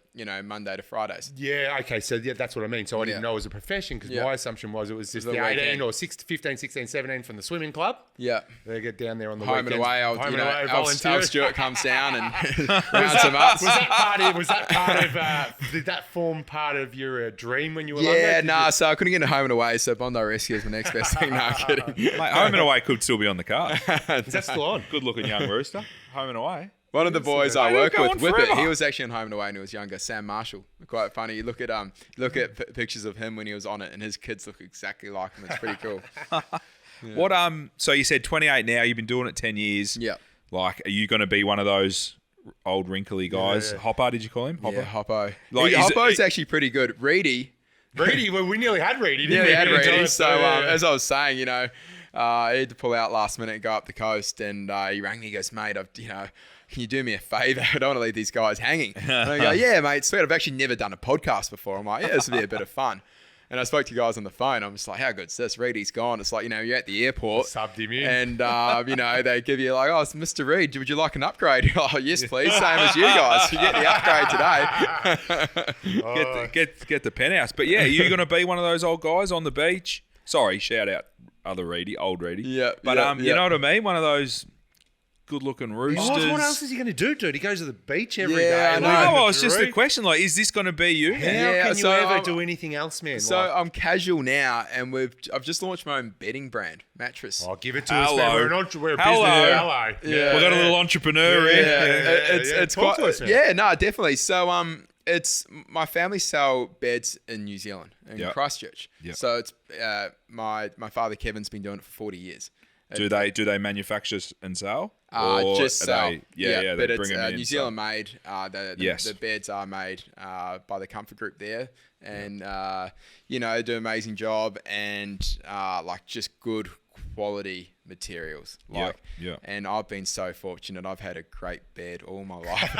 Monday to Fridays.
Yeah, okay. So that's what I mean. So I didn't
Yeah.
know it was a profession because
Yeah.
my assumption was it was just
The
the 18
weekend.
or 15, 16, 17 from the swimming club.
Yeah.
They get down there on the
Home
weekends.
and away, Al
volunteers.
Stewart comes down and rounds them up.
Was that part of did that form part of your dream when you were
Yeah,
younger?
nah, so I couldn't get a home and away, so Bondi Rescue is my next best thing. No, I'm kidding.
Mate, home and away could still be on the card.
Is that still on?
Good looking young rooster. Home and away.
One of the boys
They
I
don't
work
go
with,
on
Whippet,
forever.
he was actually on home and away when he was younger. Sam Marshall, quite funny. You look at pictures of him when he was on it, and his kids look exactly like him. It's pretty cool.
What so you said 28 now. You've been doing it 10 years.
Yeah.
Like, are you going to be one of those old wrinkly guys?
Yeah.
Hopper, did you call him? Hopper.
Yeah, Hoppo.
Like, is
Hoppo's
it-
actually pretty good. Reedy.
Reedy, well, we nearly had Reedy, didn't
Yeah,
we?
he had
Didn't we?
Reedy. So as I was saying, I had to pull out last minute and go up the coast, and he rang me. He goes, "Mate, can you do me a favour? I don't want to leave these guys hanging." And I go, "Yeah, mate. Sweet. I've actually never done a podcast before." I'm like, "Yeah, this would be a bit of fun." And I spoke to guys on the phone. I'm just like, "How good's this? Reedy's gone." It's like, you're at the airport.
Subbed him in.
And, they give you like, "Oh, it's Mr. Reid. Would you like an upgrade?" Oh, yes, please. Same as you guys. You get the upgrade today.
Get the penthouse. But yeah, you're going to be one of those old guys on the beach. Sorry, shout out other Reedy, old Reedy.
Yeah,
But
yeah,
you
yeah.
know what I mean? One of those good-looking roosters.
Oh, what else is he going to do, dude? He goes to the beach every day.
Yeah, I
and
know.
lives in
No, it's just
Drew.
the question. Like, is this going to be you?
How
Yeah,
can you
so
ever
I'm-
do anything else, man?
So
Like,
I'm casual now, and I've just launched my own bedding brand, mattress.
give it to us,
Hello.
man. We're a business.
Hello.
Hello.
Yeah.
We've got a little entrepreneur here.
It's
Talk
quite
to us, man.
yeah, no, definitely. So it's my family sell beds in New Zealand in
Yep.
Christchurch.
Yep.
So it's my father Kevin's been doing it for 40 years.
Do they manufacture and sell?
Just
are
sell.
They, yeah,
but
they
it's
bring them in.
New Zealand made.
Yes.
The beds are made by the Comfort Group there, and they do an amazing job, and just good quality materials.
Yeah.
And I've been so fortunate. I've had a great bed all my life.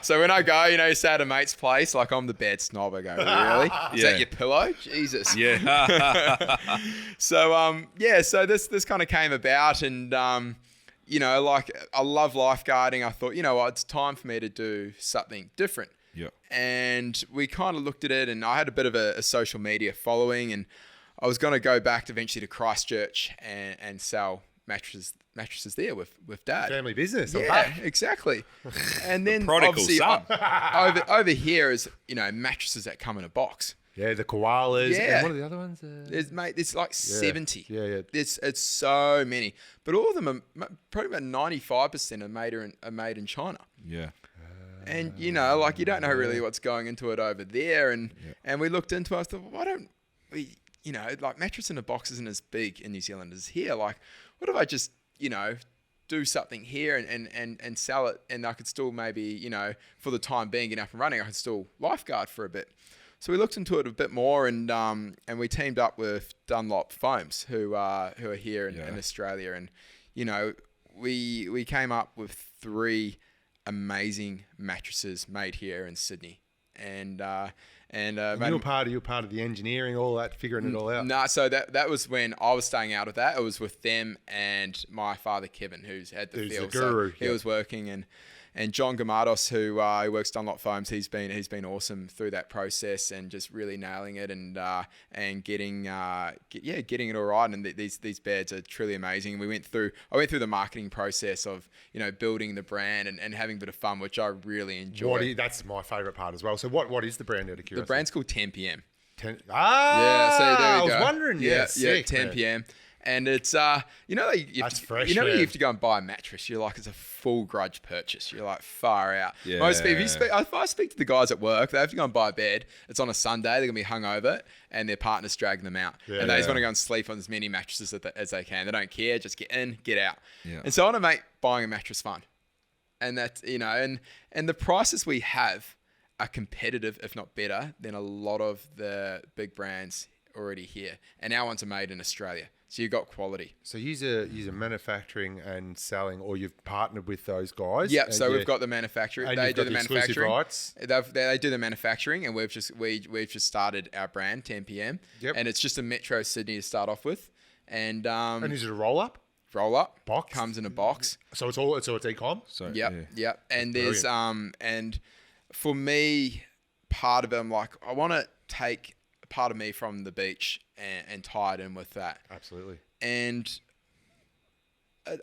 So when I go, stay at a mate's place, like I'm the bed snob. I go, really? Is
Yeah.
that your pillow? Jesus.
Yeah.
So this kind of came about, and I love lifeguarding. I thought, it's time for me to do something different.
Yeah.
And we kind of looked at it, and I had a bit of a social media following, and I was going to go back eventually to Christchurch and sell mattresses there with Dad.
Family business. I'm
Yeah,
back.
exactly. And then
prodigal
obviously
son.
over here is mattresses that come in a box.
Yeah, the koalas.
Yeah.
And what are the other ones?
It's like 70.
Yeah.
It's so many, but all of them are probably about 95% are made in China.
Yeah.
And you don't know really what's going into it over there, and we looked into it. I thought, why don't we, mattress in a box isn't as big in New Zealand as here. Like, what if I just do something here and sell it, and I could still maybe for the time being get up and running, I could still lifeguard for a bit. So we looked into it a bit more, and we teamed up with Dunlop Foams, who are here in Australia, and we came up with 3 amazing mattresses made here in Sydney, and
You're part of the engineering, all that, figuring it all out.
No, so that was when I was staying out of that. It was with them and my father Kevin, who's had the
Who's
field.
the guru,
So he
yeah.
was working, And John Gamados, who works Dunlop Foams, he's been awesome through that process and just really nailing it and getting it all right. And these beds are truly amazing. And I went through the marketing process of building the brand and having a bit of fun, which I really enjoy.
That's my favourite part as well. So what is the brand out of curiosity?
The brand's called 10 PM.
Yeah, so there
I
was wondering. Yeah,
10 PM. And it's
That's fresh,
you
man.
have to go and buy a mattress. You're like, it's a full grudge purchase. You're like, far out.
Yeah.
Most people, if I speak to the guys at work, they have to go and buy a bed. It's on a Sunday. They're gonna be hungover, and their partner's dragging them out, and they just want to go and sleep on as many mattresses as they can. They don't care. Just get in, get out.
Yeah.
And so I want to make buying a mattress fun, and that's and the prices we have are competitive, if not better, than a lot of the big brands already here. And our ones are made in Australia. So you've got quality.
So you're manufacturing and selling, or you've partnered with those guys.
Yeah. So we've got the manufacturing.
And
They
you've
do
got
the
the exclusive
manufacturing.
rights.
They do the manufacturing, and we've just started our brand 10 PM.
Yep.
And it's just a Metro Sydney to start off with, and
And is it a roll up?
roll up
Box?
comes in a box.
So it's e-com.
So,
Yep. And there's
Brilliant.
and for me, part of it, I'm like, I want to take a part of me from the beach and tie it in with that.
Absolutely.
And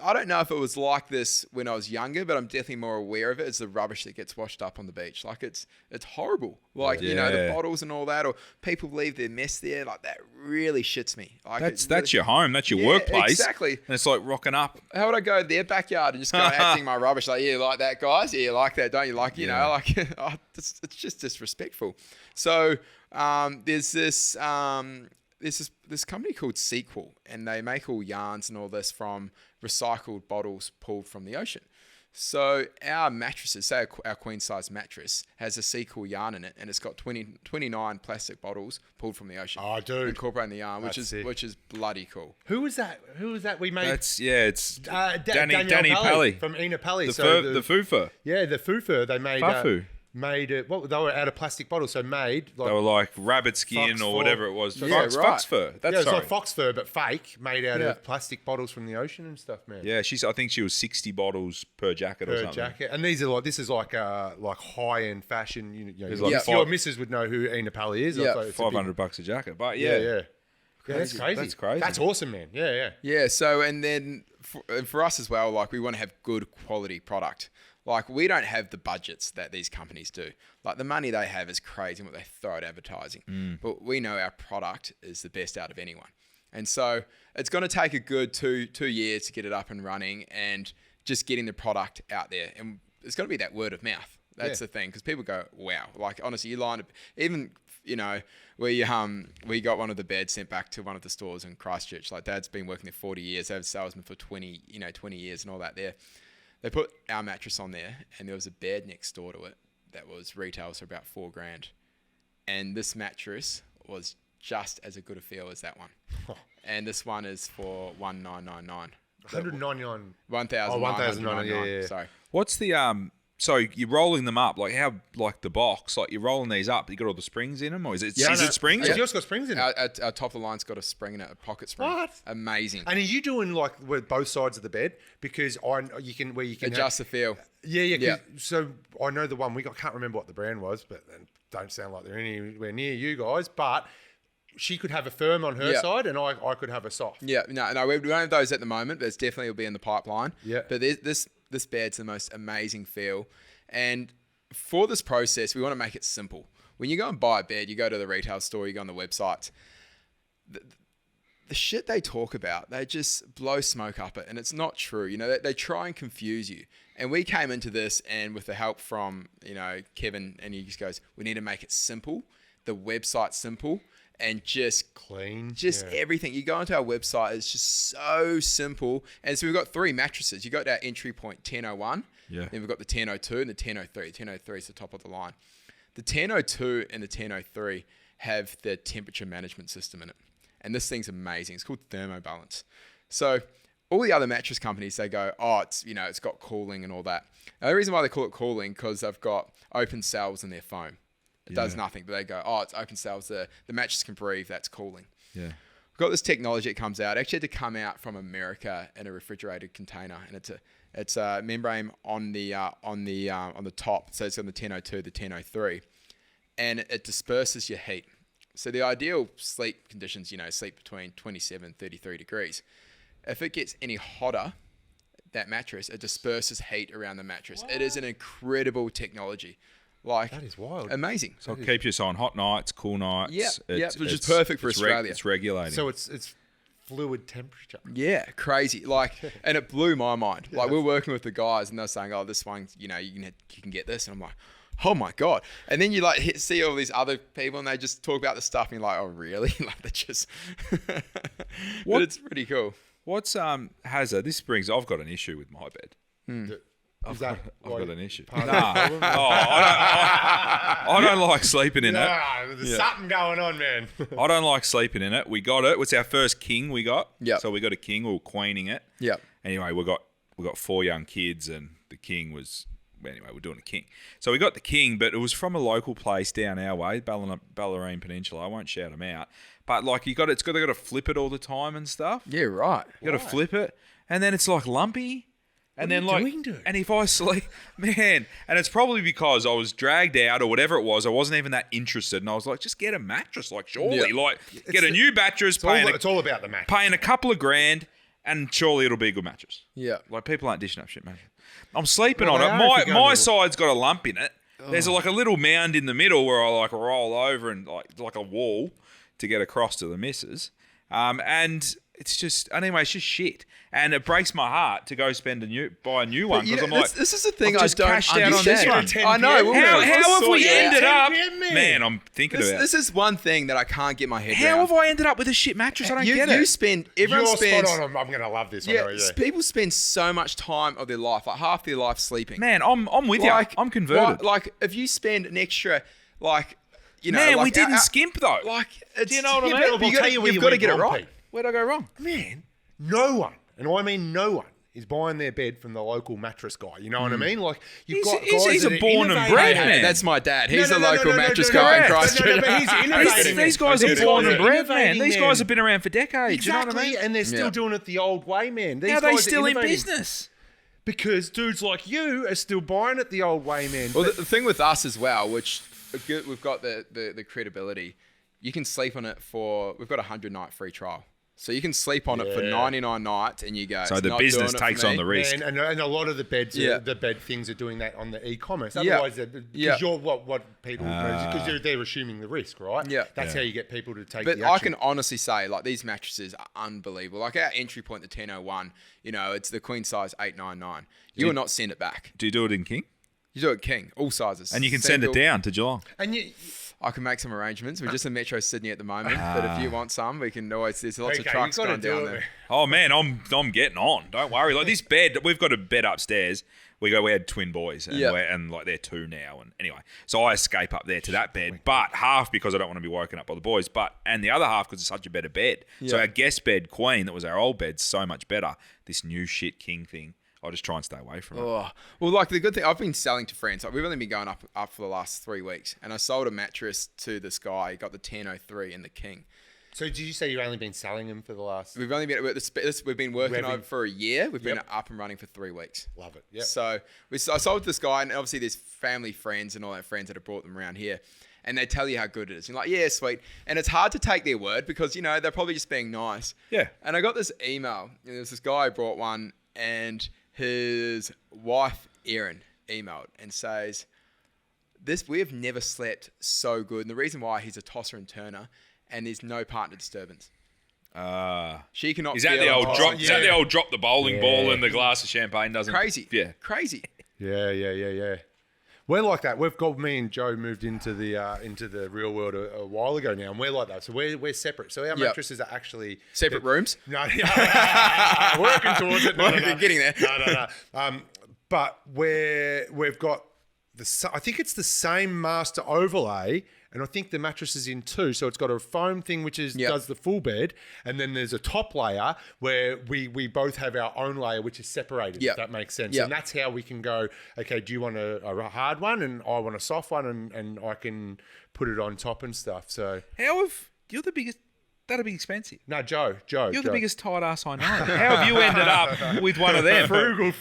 I don't know if it was like this when I was younger, but I'm definitely more aware of it. It's the rubbish that gets washed up on the beach. Like it's horrible. Like, the
Yeah.
bottles and all that, or people leave their mess there. Like that really shits me. Like
That's your home. That's your
Yeah,
workplace.
exactly.
And it's like rocking up.
How would I go to their backyard and just go acting my rubbish? Like, yeah, like that, guys. Yeah, you like that, don't you? Like, you know, like it's just disrespectful. So there's this company called Sequel, and they make all yarns and all this from recycled bottles pulled from the ocean. So our mattresses, say our queen size mattress, has a Sequel yarn in it, and it's got 29 plastic bottles pulled from the ocean.
Oh, dude.
Incorporating the yarn, which
That's sick.
is bloody cool.
Who was that? We made
It's
Danny
Danny Pelly.
from Ina Pelly.
The
Fufa.
Fufa.
Yeah, the Fufa. They made
Fufu.
they were out of plastic bottles, so made like
They were like rabbit skin
Fox
or
fur.
whatever it was.
Yeah,
Fox
right.
fur. That's
yeah, it's
sorry.
like fox fur but fake, made out
Yeah.
of plastic bottles from the ocean and stuff, man.
Yeah, I think she was 60 bottles per jacket or
Per
something.
jacket, and this is like high end fashion. You know,
There's
your,
like
your
five-
missus would know who Ina Pelly is.
Yeah.
So it's a big-
$500 a jacket. But
Yeah,
yeah.
yeah. Yeah, that's crazy.
That's crazy.
That's awesome, man. Yeah, yeah.
Yeah. So, and then for us as well, like we want to have good quality product. Like we don't have the budgets that these companies do. Like the money they have is crazy what they throw at advertising. But we know our product is the best out of anyone. And so it's going to take a good two years to get it up and running and just getting the product out there. And it's going to be that word of mouth. That's the thing. Because people go, wow. Like honestly, you line up, even, we got one of the beds sent back to one of the stores in Christchurch. Like Dad's been working there 40 years. They have salesman for 20 years and all that there. They put our mattress on there, and there was a bed next door to it that was retails for about $4,000, and this mattress was just as a good a feel as that one. And this one is for $1,999.
199.
1,999.
yeah.
Sorry.
What's the so you're rolling them up like how like the box like you're rolling these up. You got all the springs in them, or is it springs?
Has yours got springs in it?
Our top of the line's got a spring in it, a pocket spring.
What?
Amazing.
And are you doing like with both sides of the bed? Because you can
Adjust the feel.
Yeah. So I know the one we got. Can't remember what the brand was, but don't sound like they're anywhere near you guys. But she could have a firm on her side, and I could have a soft.
Yeah, no, we don't have those at the moment. There's definitely will be in the pipeline.
Yeah.
But this bed's the most amazing feel, and for this process, we want to make it simple. When you go and buy a bed, you go to the retail store, you go on the websites. The shit they talk about, they just blow smoke up it, and it's not true. They try and confuse you. And we came into this, and with the help from Kevin, and he just goes, we need to make it simple. The website's simple. And just
Clean.
Everything. You go onto our website, it's just so simple. And so we've got 3 mattresses. You got our entry point 1001.
Yeah.
Then we've got the 1002 and the 1003. 1003 is the top of the line. The 1002 and the 1003 have the temperature management system in it. And this thing's amazing. It's called thermobalance. So all the other mattress companies, they go, it's got cooling and all that. Now, the reason why they call it cooling, because they've got open cells in their foam. It does nothing, but they go, it's open cells. The mattress can breathe. That's cooling.
Yeah.
We've got this technology that comes out. It actually had to come out from America in a refrigerated container, and It's a membrane on the top. So it's on the 1002, the 1003, and it disperses your heat. So the ideal sleep conditions, sleep between 27 33 degrees. If it gets any hotter, that mattress, it disperses heat around the mattress. It is an incredible technology.
That is wild.
Amazing.
So it keeps you on hot nights, cool nights.
Yeah, which is perfect for Australia.
It's regulating.
So it's fluid temperature.
Yeah, crazy. And it blew my mind. We're working with the guys, and they're saying, "Oh, this one, you can get this," and I'm like, "Oh my god!" And then you see all these other people, and they just talk about the stuff, and you're like, "Oh, really?" They're just. But it's pretty cool.
What's Hazza? I've got an issue with my bed. I've got an issue. I don't like sleeping in it.
There's something going on, man.
I don't like sleeping in it. We got it. It's our first king we got.
Yeah.
So we got a king. We were queening it.
Yeah.
Anyway, we got 4 young kids, and the king was. Anyway, we're doing a king. So we got the king, but it was from a local place down our way, Bellarine Peninsula. I won't shout them out. But they got to flip it all the time and stuff.
Yeah, right.
You got to flip it, and then it's lumpy. And then
dude?
And if I sleep, man, and it's probably because I was dragged out or whatever it was. I wasn't even that interested, and I was like, just get a mattress, surely, get a new mattress.
It's all about the mattress.
Paying a couple of grand, and surely it'll be a good mattress.
Yeah,
people aren't dishing up shit, man. I'm sleeping on
they
it.
are
My side's got a lump in it. There's a little mound in the middle where I roll over and like a wall to get across to the missus. And it's just shit. And it breaks my heart to go buy a new one because I'm like,
this is the thing
I've
I
just
don't
cashed out on
understand.
this one.
I know.
How have we ended up?
10 PM,
Man, I'm thinking about it.
This is one thing that I can't get my head
How
around.
have I ended up with a shit mattress? I don't get it.
Everyone
You're
spends.
spot on. I'm going to love this one.
Yeah, people spend so much time of their life, half their life sleeping.
Man, I'm with you. I'm converted.
If you spend an extra,
Man, we didn't skimp though.
Do
you know what I mean?
I'll tell you where
you've
you
got to
went
get it
wrong,
right.
Pete.
Where'd I go wrong?
Man, no one, and I mean no one, is buying their bed from the local mattress guy. You know what I mean? You've got guys
he's
that
a
are
born and
innovating.
bred
Hey,
man.
that's my dad. He's
No,
a local mattress guy in Christchurch.
but he's innovating.
These guys are born and bred, man. These guys have been around for decades.
Exactly,
You know what I mean?
and they're still doing it the old way, man. These
How are they
guys
still in
innovating.
business?
Because dudes like you are still buying it the old way, man.
Well, the thing with us as well, which we've got the credibility, you can sleep on it we've got a 100-night free trial. So you can sleep on it for 99 nights and you go,
So
it's
the
not
business
doing it for
takes
me.
on the risk.
Man, and a lot of the beds, the bed things are doing that on the e-commerce. Otherwise, because you're what people because they're assuming the risk, right?
Yeah.
That's how you get people to take.
But
the action.
I can honestly say, these mattresses are unbelievable. Our entry point, the 1001, it's the queen size 899. You will not send it back.
Do you do it in king?
You do it king, all sizes.
And you can send it down to Geelong.
And you.
I can make some arrangements. We're just in Metro Sydney at the moment, but if you want some, we can always. There's lots of trucks
you gotta
going down
do it,
there.
Oh man, I'm getting on. Don't worry. This bed, we've got a bed upstairs. We had twin boys, and they're 2 now. And anyway, so I escape up there to that bed, but half because I don't want to be woken up by the boys, and the other half because it's such a better bed. So our guest bed, Queen, that was our old bed, so much better. This new shit king thing, I'll just try and stay away from it.
Oh, well, the good thing, I've been selling to friends. We've only been going up for the last 3 weeks, and I sold a mattress to this guy. He got the 1003 and the king.
So did you say you've only been selling them for the last?
We've been working over for a year. We've been up and running for 3 weeks.
Love it. Yeah.
So I sold to this guy, and obviously there's family friends and all that friends that have brought them around here. And they tell you how good it is. You're like, yeah, sweet. And it's hard to take their word because, they're probably just being nice.
Yeah.
And I got this email. There's this guy who brought one, and his wife, Erin, emailed and says, we have never slept so good. And the reason why, he's a tosser and turner, and there's no partner disturbance. She cannot.
Is that the old drop? Is that the old drop the bowling ball in the glass of champagne? Doesn't
crazy?
Yeah,
crazy.
Yeah. We're like that. Me and Joe moved into the real world a while ago now, and we're like that. So we're separate. So our mattresses are actually
separate rooms.
No, working towards it. No.
Getting there.
No. But we've got I think it's the same master overlay, and I think the mattress is in 2. So it's got a foam thing which does the full bed, and then there's a top layer where we both have our own layer which is separated. If that makes sense. And that's how we can go, okay, do you want a hard one, and I want a soft one, and I can put it on top and stuff. So
you're the biggest That'd be expensive.
No, Joe.
You're the biggest tight ass I know. How have you ended up with one of them?
Frugal.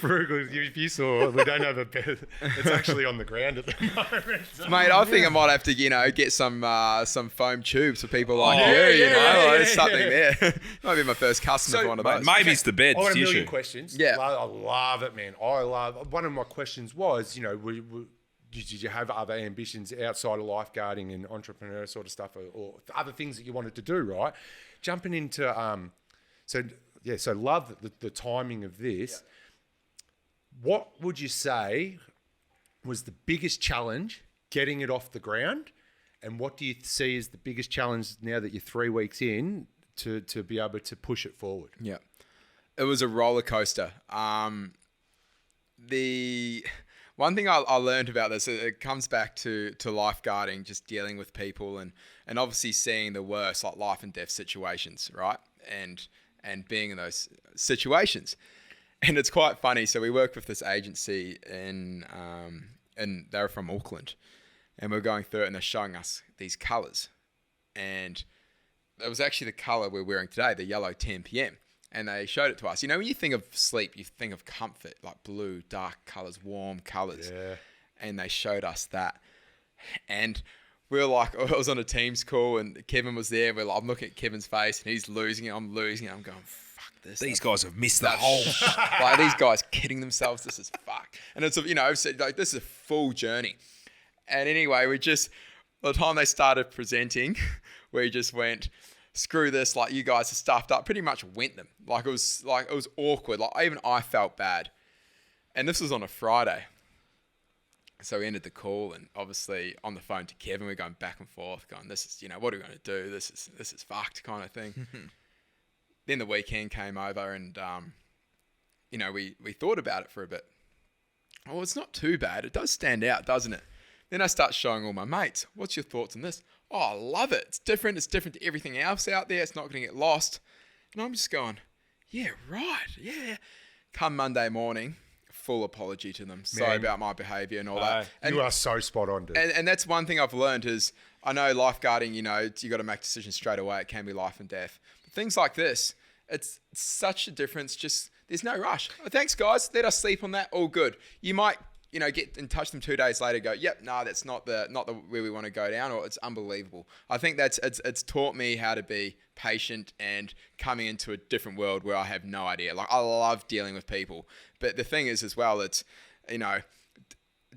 If you saw, we don't have a bed. It's actually on the ground at the moment.
Mate, I think I might have to, get some foam tubes for people like you. There's something there. Might be my first customer for one of those.
Maybe it's the bed.
I got a
issue.
million questions.
Yeah.
I love it, man. One of my questions was, did you have other ambitions outside of lifeguarding and entrepreneur sort of stuff, or other things that you wanted to do, right? Jumping into, so love the timing of this. Yeah. What would you say was the biggest challenge getting it off the ground? And what do you see as the biggest challenge now that you're 3 weeks in to be able to push it forward?
Yeah. It was a roller coaster. The one thing I learned about this, it comes back to lifeguarding, just dealing with people and obviously seeing the worst, like life and death situations, right? And being in those situations. And it's quite funny. So we work with this agency and they're from Auckland, and we're going through it and they're showing us these colours. And it was actually the colour we're wearing today, the yellow 10 p.m. And they showed it to us. When you think of sleep, you think of comfort, like blue, dark colours, warm colours. Yeah. And they showed us that. And we were like, I was on a Teams call and Kevin was there. I'm looking at Kevin's face and he's losing it. I'm losing it. I'm going, fuck this.
These guys have missed the whole.
Like, these guys kidding themselves. This is fuck. And it's, I've said, like, this is a full journey. And anyway, by the time they started presenting, we just went, screw this, like, you guys are stuffed up. Pretty much went them. It was awkward. Like, even I felt bad. And this was on a Friday. So we ended the call, and obviously on the phone to Kevin, we're going back and forth, going, this is, what are we going to do? This is fucked kind of thing. Then the weekend came over, and we thought about it for a bit. Oh, it's not too bad. It does stand out, doesn't it? Then I start showing all my mates. What's your thoughts on this? Oh, I love it. It's different. It's different to everything else out there. It's not going to get lost. And I'm just going, yeah, right. Yeah. Come Monday morning, full apology to them. Sorry about my behaviour and all that. And,
you are so spot on, dude.
And that's one thing I've learned is, I know lifeguarding, you got to make decisions straight away. It can be life and death. But things like this, it's such a difference. Just, there's no rush. Oh, thanks, guys. Let us sleep on that. All good. You might get in touch with them 2 days later, go, yep, no, that's not the where we want to go down, or it's unbelievable. I think it's taught me how to be patient and coming into a different world where I have no idea. Like, I love dealing with people, but the thing is as well, it's,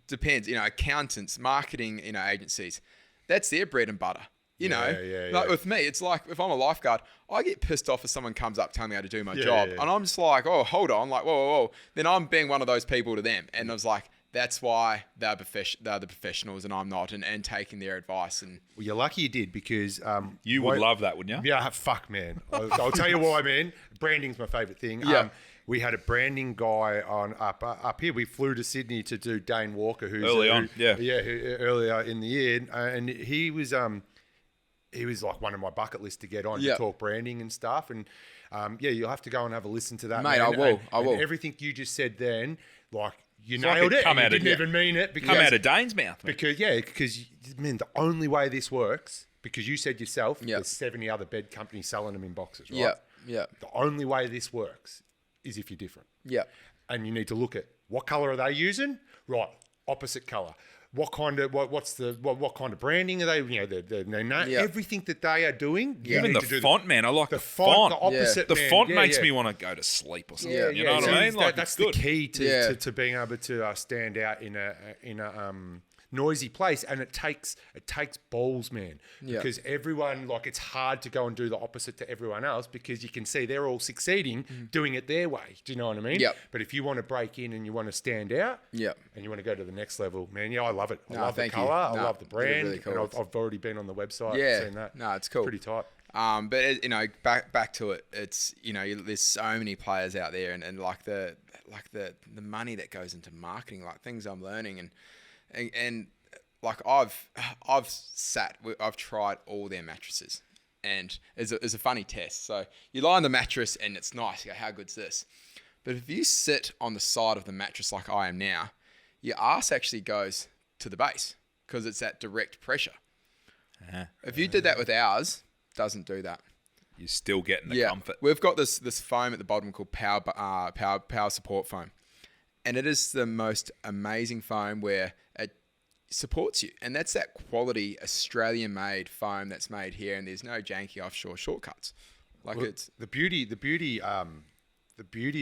depends, accountants, marketing, agencies, that's their bread and butter. Like with me, it's like if I'm a lifeguard, I get pissed off if someone comes up telling me how to do my job, and I'm just like, oh, hold on, like, whoa. Then I'm being one of those people to them, and I was like, that's why they're the professionals and I'm not, and taking their advice. And
well, you're lucky you did, because
you would love that, wouldn't you?
Yeah, fuck, man. I'll tell you why, man. Branding's my favourite thing.
Yeah.
We had a branding guy on up here. We flew to Sydney to do Dane Walker, who's
earlier
in the year, and he was like one of my bucket list to get on to talk branding and stuff. And you'll have to go and have a listen to that,
mate.
Man.
I will.
And everything you just said then, like, you nailed it. You didn't even mean it.
Come out of Dane's mouth. Mate.
Because the only way this works, because you said yourself, there's 70 other bed companies selling them in boxes, right?
Yeah.
The only way this works is if you're different.
Yeah.
And you need to look at what colour are they using? Right, opposite colour. What kind of branding are they? Everything that they are doing.
Even the font, man. I like the font.
The opposite.
The font makes me want to go to sleep or something. You know what I mean? Like,
that's the key to being able to stand out in a noisy place, and it takes balls, man. Because everyone, like, it's hard to go and do the opposite to everyone else, because you can see they're all succeeding doing it their way. Do you know what I mean?
Yep.
But if you want to break in and you want to stand out, and you want to go to the next level, man, I love it. I love the colour. I love the brand. Really cool. And I've already been on the website and seen that.
No, it's cool.
Pretty tight.
But back to it. It's there's so many players out there, and like the money that goes into marketing, like things I'm learning, and like I've tried all their mattresses, and it's a funny test. So you lie on the mattress and it's nice. You go, how good's this? But if you sit on the side of the mattress like I am now, your ass actually goes to the base because it's that direct pressure. If you did that with ours, doesn't do that.
you're still getting the comfort.
We've got this foam at the bottom called power support foam, and it is the most amazing foam where it supports you, and that's that quality Australian-made foam that's made here, and there's no janky offshore shortcuts. Like it's
the beauty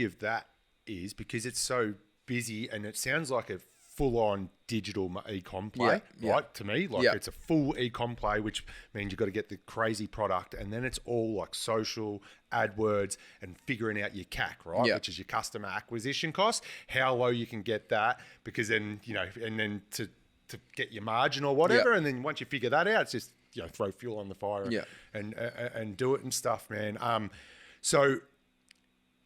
of that is because it's so busy, and it sounds like a full-on digital e-com play, right? To me, like it's a full e-com play, which means you've got to get the crazy product, and then it's all like social, AdWords, and figuring out your CAC, right? Which is your customer acquisition cost, how low you can get that, because then, and then to get your margin or whatever, and then once you figure that out, it's just, throw fuel on the fire and do it and stuff, man. So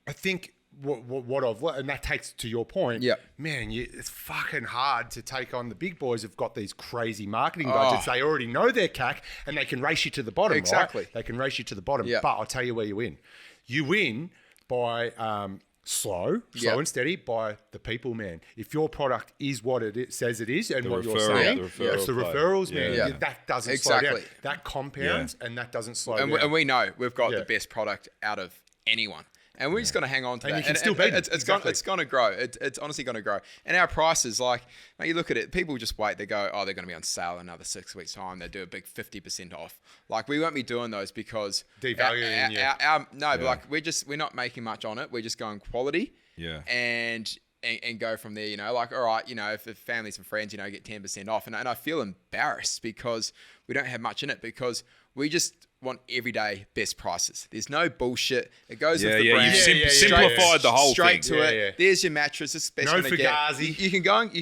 I think what I've learned, and that takes to your point, man, it's fucking hard to take on the big boys who've got these crazy marketing budgets. They already know their CAC, and they can race you to the bottom, right? They can race you to the bottom. But I'll tell you where you win. You win by slow and steady, by the people, man. If your product is what it says it is, and what you're saying, it's the referrals, man. That doesn't slow down. That compounds, and that that slow down.
And we know we've got the best product out of anyone. And we're just going to hang on to that.
You can still beat it.
It's going to grow. It's honestly going to grow. And our prices, like, you look at it, people just wait. They go, they're going to be on sale in another 6 weeks' time. They do a big 50% off. Like, we won't be doing those because
devaluing
but like we're not making much on it. We're just going quality.
Yeah.
And go from there. Like, all right, if families and friends, get 10% off. And I feel embarrassed because we don't have much in it, because we just want everyday best prices. There's no bullshit. It goes with the brand.
You've simplified the whole
straight
thing.
to it. There's your mattress. This is the best
No
you're gonna
Fugazi.
get. You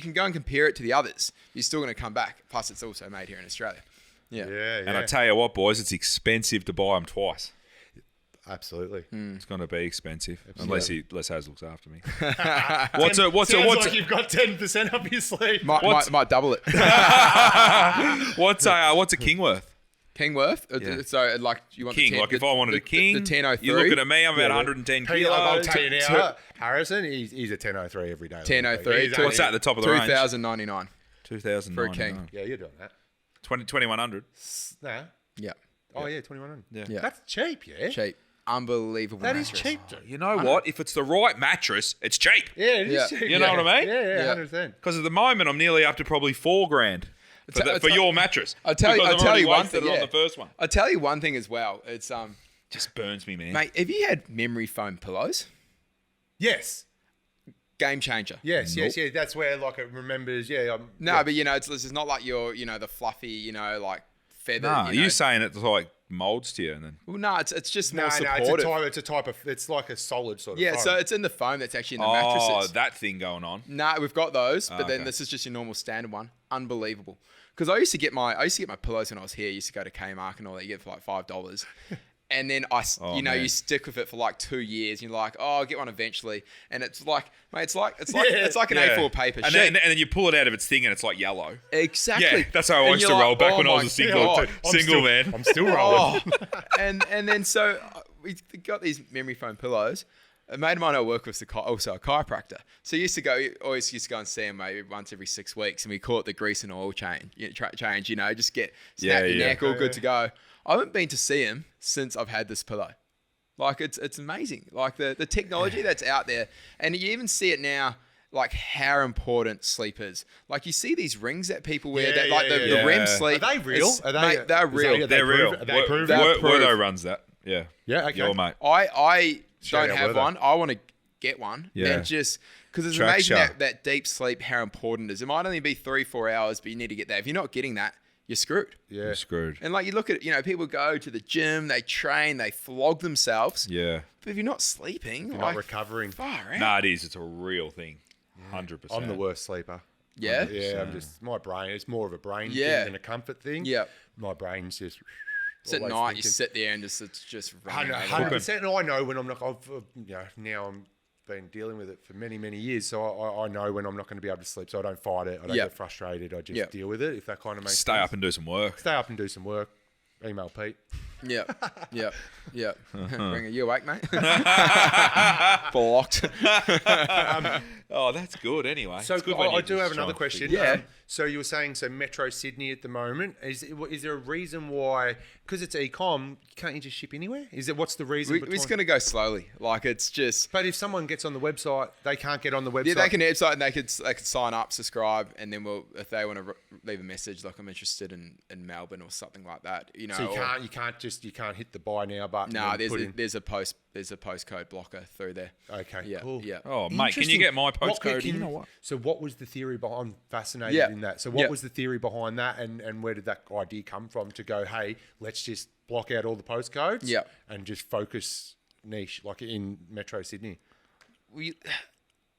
can go and compare it to the others. You're still going to come back. Plus, it's also made here in Australia. Yeah.
And I tell you what, boys, it's expensive to buy them twice.
Absolutely.
It's going to be expensive, unless Haz looks after me.
Sounds like you've got 10% up your sleeve.
Might double it.
What's a king worth?
Kingworth? So, like, you want
king?
the 10,
like, if I wanted a king,
the 1003.
you're looking at me. I'm about 110 kilos.
I'll tell you now, Harrison, he's a 1003 every day.
1003.
What's that at the top of the range?
2,099.
2,099.
For a king.
Yeah, you're doing that.
2,100.
Nah.
Yeah.
Oh, yeah, 2,100.
Yeah.
That's cheap, yeah?
Cheap. Unbelievable.
That is
mattress.
cheap, dude.
You know what? If it's the right mattress, it's cheap.
Yeah, it is cheap.
You know what I mean?
Yeah, 100%.
Because at the moment, I'm nearly up to probably $4,000 for your mattress.
I'll tell you one thing.
On the first one.
I'll tell you one thing as well. It's
just burns me, man.
mate. Have you had memory foam pillows?
Yes.
Game changer.
Yes. That's where, like, it remembers,
But it's not like your, the fluffy, like feather.
Nah, you saying it's like molds to you, and then
well, no, it's just more
No,
supportive.
it's a type of, it's like a solid sort of
Yeah,
foam.
so it's in the foam that's actually in the mattresses.
Oh, that thing going on.
Nah, we've got those, but then
okay.
this is just your normal standard one. Unbelievable. Because I used to get my pillows when I was here. I used to go to Kmart and all that. You get for like $5. And then you stick with it for like 2 years. And you're like, oh, I'll get one eventually. And it's like, mate, it's like an A4 paper
and
sheet.
then you pull it out of its thing and it's like yellow.
Exactly.
Yeah, that's how I used to roll back when I was a single man.
I'm still rolling.
And then so we got these memory foam pillows. A mate of mine I work with is also a chiropractor. So always used to go and see him maybe once every 6 weeks, and we call it the grease and oil change. Just get snap your neck, all good to go. I haven't been to see him since I've had this pillow. Like it's amazing. Like the technology that's out there, and you even see it now. Like how important sleep is. Like you see these rings that people wear, the REM sleep.
Are they real?
They're real.
They're real.
Are they proven?
Wordо runs that. Yeah.
Yeah, okay.
Your mate.
I
Straight
don't
up
have
weather.
one. I want to get one.
Yeah.
And just because it's
Track
amazing
shot.
that deep sleep, how important it is. It might only be 3-4 hours, but you need to get that. If you're not getting that, you're screwed.
Yeah.
You're screwed.
And like you look at, people go to the gym, they train, they flog themselves.
Yeah.
But if you're not sleeping,
You're not recovering.
far out.
Nah, it is. It's a real thing. 100%.
I'm the worst sleeper.
Yeah?
Yeah, I'm just, my brain, it's more of a brain
Yeah.
thing than a comfort thing.
Yeah.
My brain's just...
So at
always
night, you
thinking.
sit there and it's just running.
100%. And I know when I'm not... now I'm been dealing with it for many, many years, so I know when I'm not going to be able to sleep, so I don't fight it. I don't get frustrated. I just deal with it, if that kind of makes
Stay
sense.
up and do some work.
Stay up and do some work. Email Pete.
Yep. Bring it. You awake, mate? Blocked.
Oh, that's good. Anyway,
So
it's good when
I
you
do
just
have
try
another
and
question.
Yeah.
So you were saying, Metro Sydney at the moment, is there a reason why, because it's e-com, can't you just ship anywhere? What's the reason?
We're just going to go slowly. Like, it's just...
But if someone gets on the website, they can't get on the website.
Yeah, they can website and they could sign up, subscribe, and then if they want to leave a message like I'm interested in Melbourne or something like that, you know.
So you can't hit the buy now button.
No, there's a postcode blocker through there.
Okay,
Yeah,
cool.
yeah.
Oh, mate, can you get my postcode? You know what?
So what was the theory behind? I'm fascinated
Yeah.
in that. So what was the theory behind that, and where did that idea come from to go, hey, let's just block out all the postcodes
Yeah.
and just focus niche, like in Metro Sydney?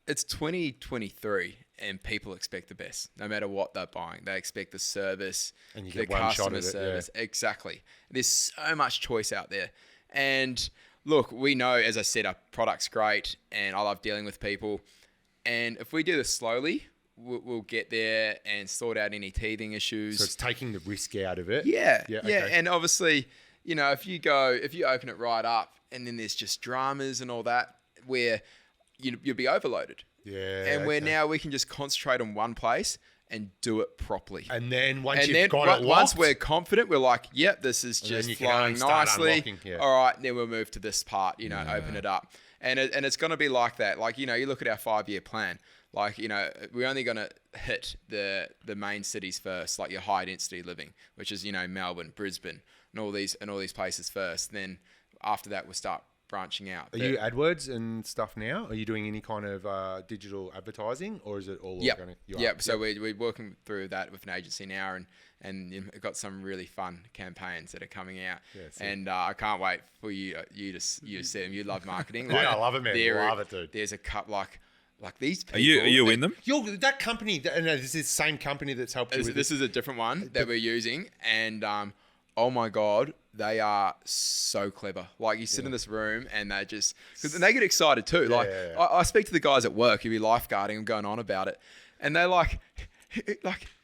It's 2023 and people expect the best no matter what they're buying. They expect the service,
And you
the
get one shot
customer
at it,
service. Exactly. There's so much choice out there. And look, we know, as I said, our product's great and I love dealing with people. And if we do this slowly, we'll get there and sort out any teething issues.
So it's taking the risk out of it.
Yeah.
Okay.
And obviously, you know, if you open it right up and then there's just dramas and all that where you'll be overloaded.
Yeah.
And where now we can just concentrate on one place and do it properly.
And then
Once
locked,
we're confident, we're like, yep, this is
And then
just
you can
flowing
only start
nicely.
unlocking, yeah.
All right, then we'll move to this part, open it up. And it's going to be like that. Like, you look at our 5-year plan. Like, we're only going to hit the main cities first, like your high density living, which is, Melbourne, Brisbane, and all these places first. Then after that, we'll start branching out.
Are you AdWords and stuff now? Are you doing any kind of digital advertising, or is it all organic?
Yep. So we're working through that with an agency now, and we've got some really fun campaigns that are coming out. And I can't wait for you to see them. You love marketing.
Yeah, I love it, man. Love it, dude.
There's a cut like these people.
Are you in them?
That company. No, this is the same company that's helped you with
This is a different one that we're using, and oh my god, they are so clever. Like, you sit in this room and they just, and they get excited too. I speak to the guys at work who be lifeguarding and going on about it, and they're like,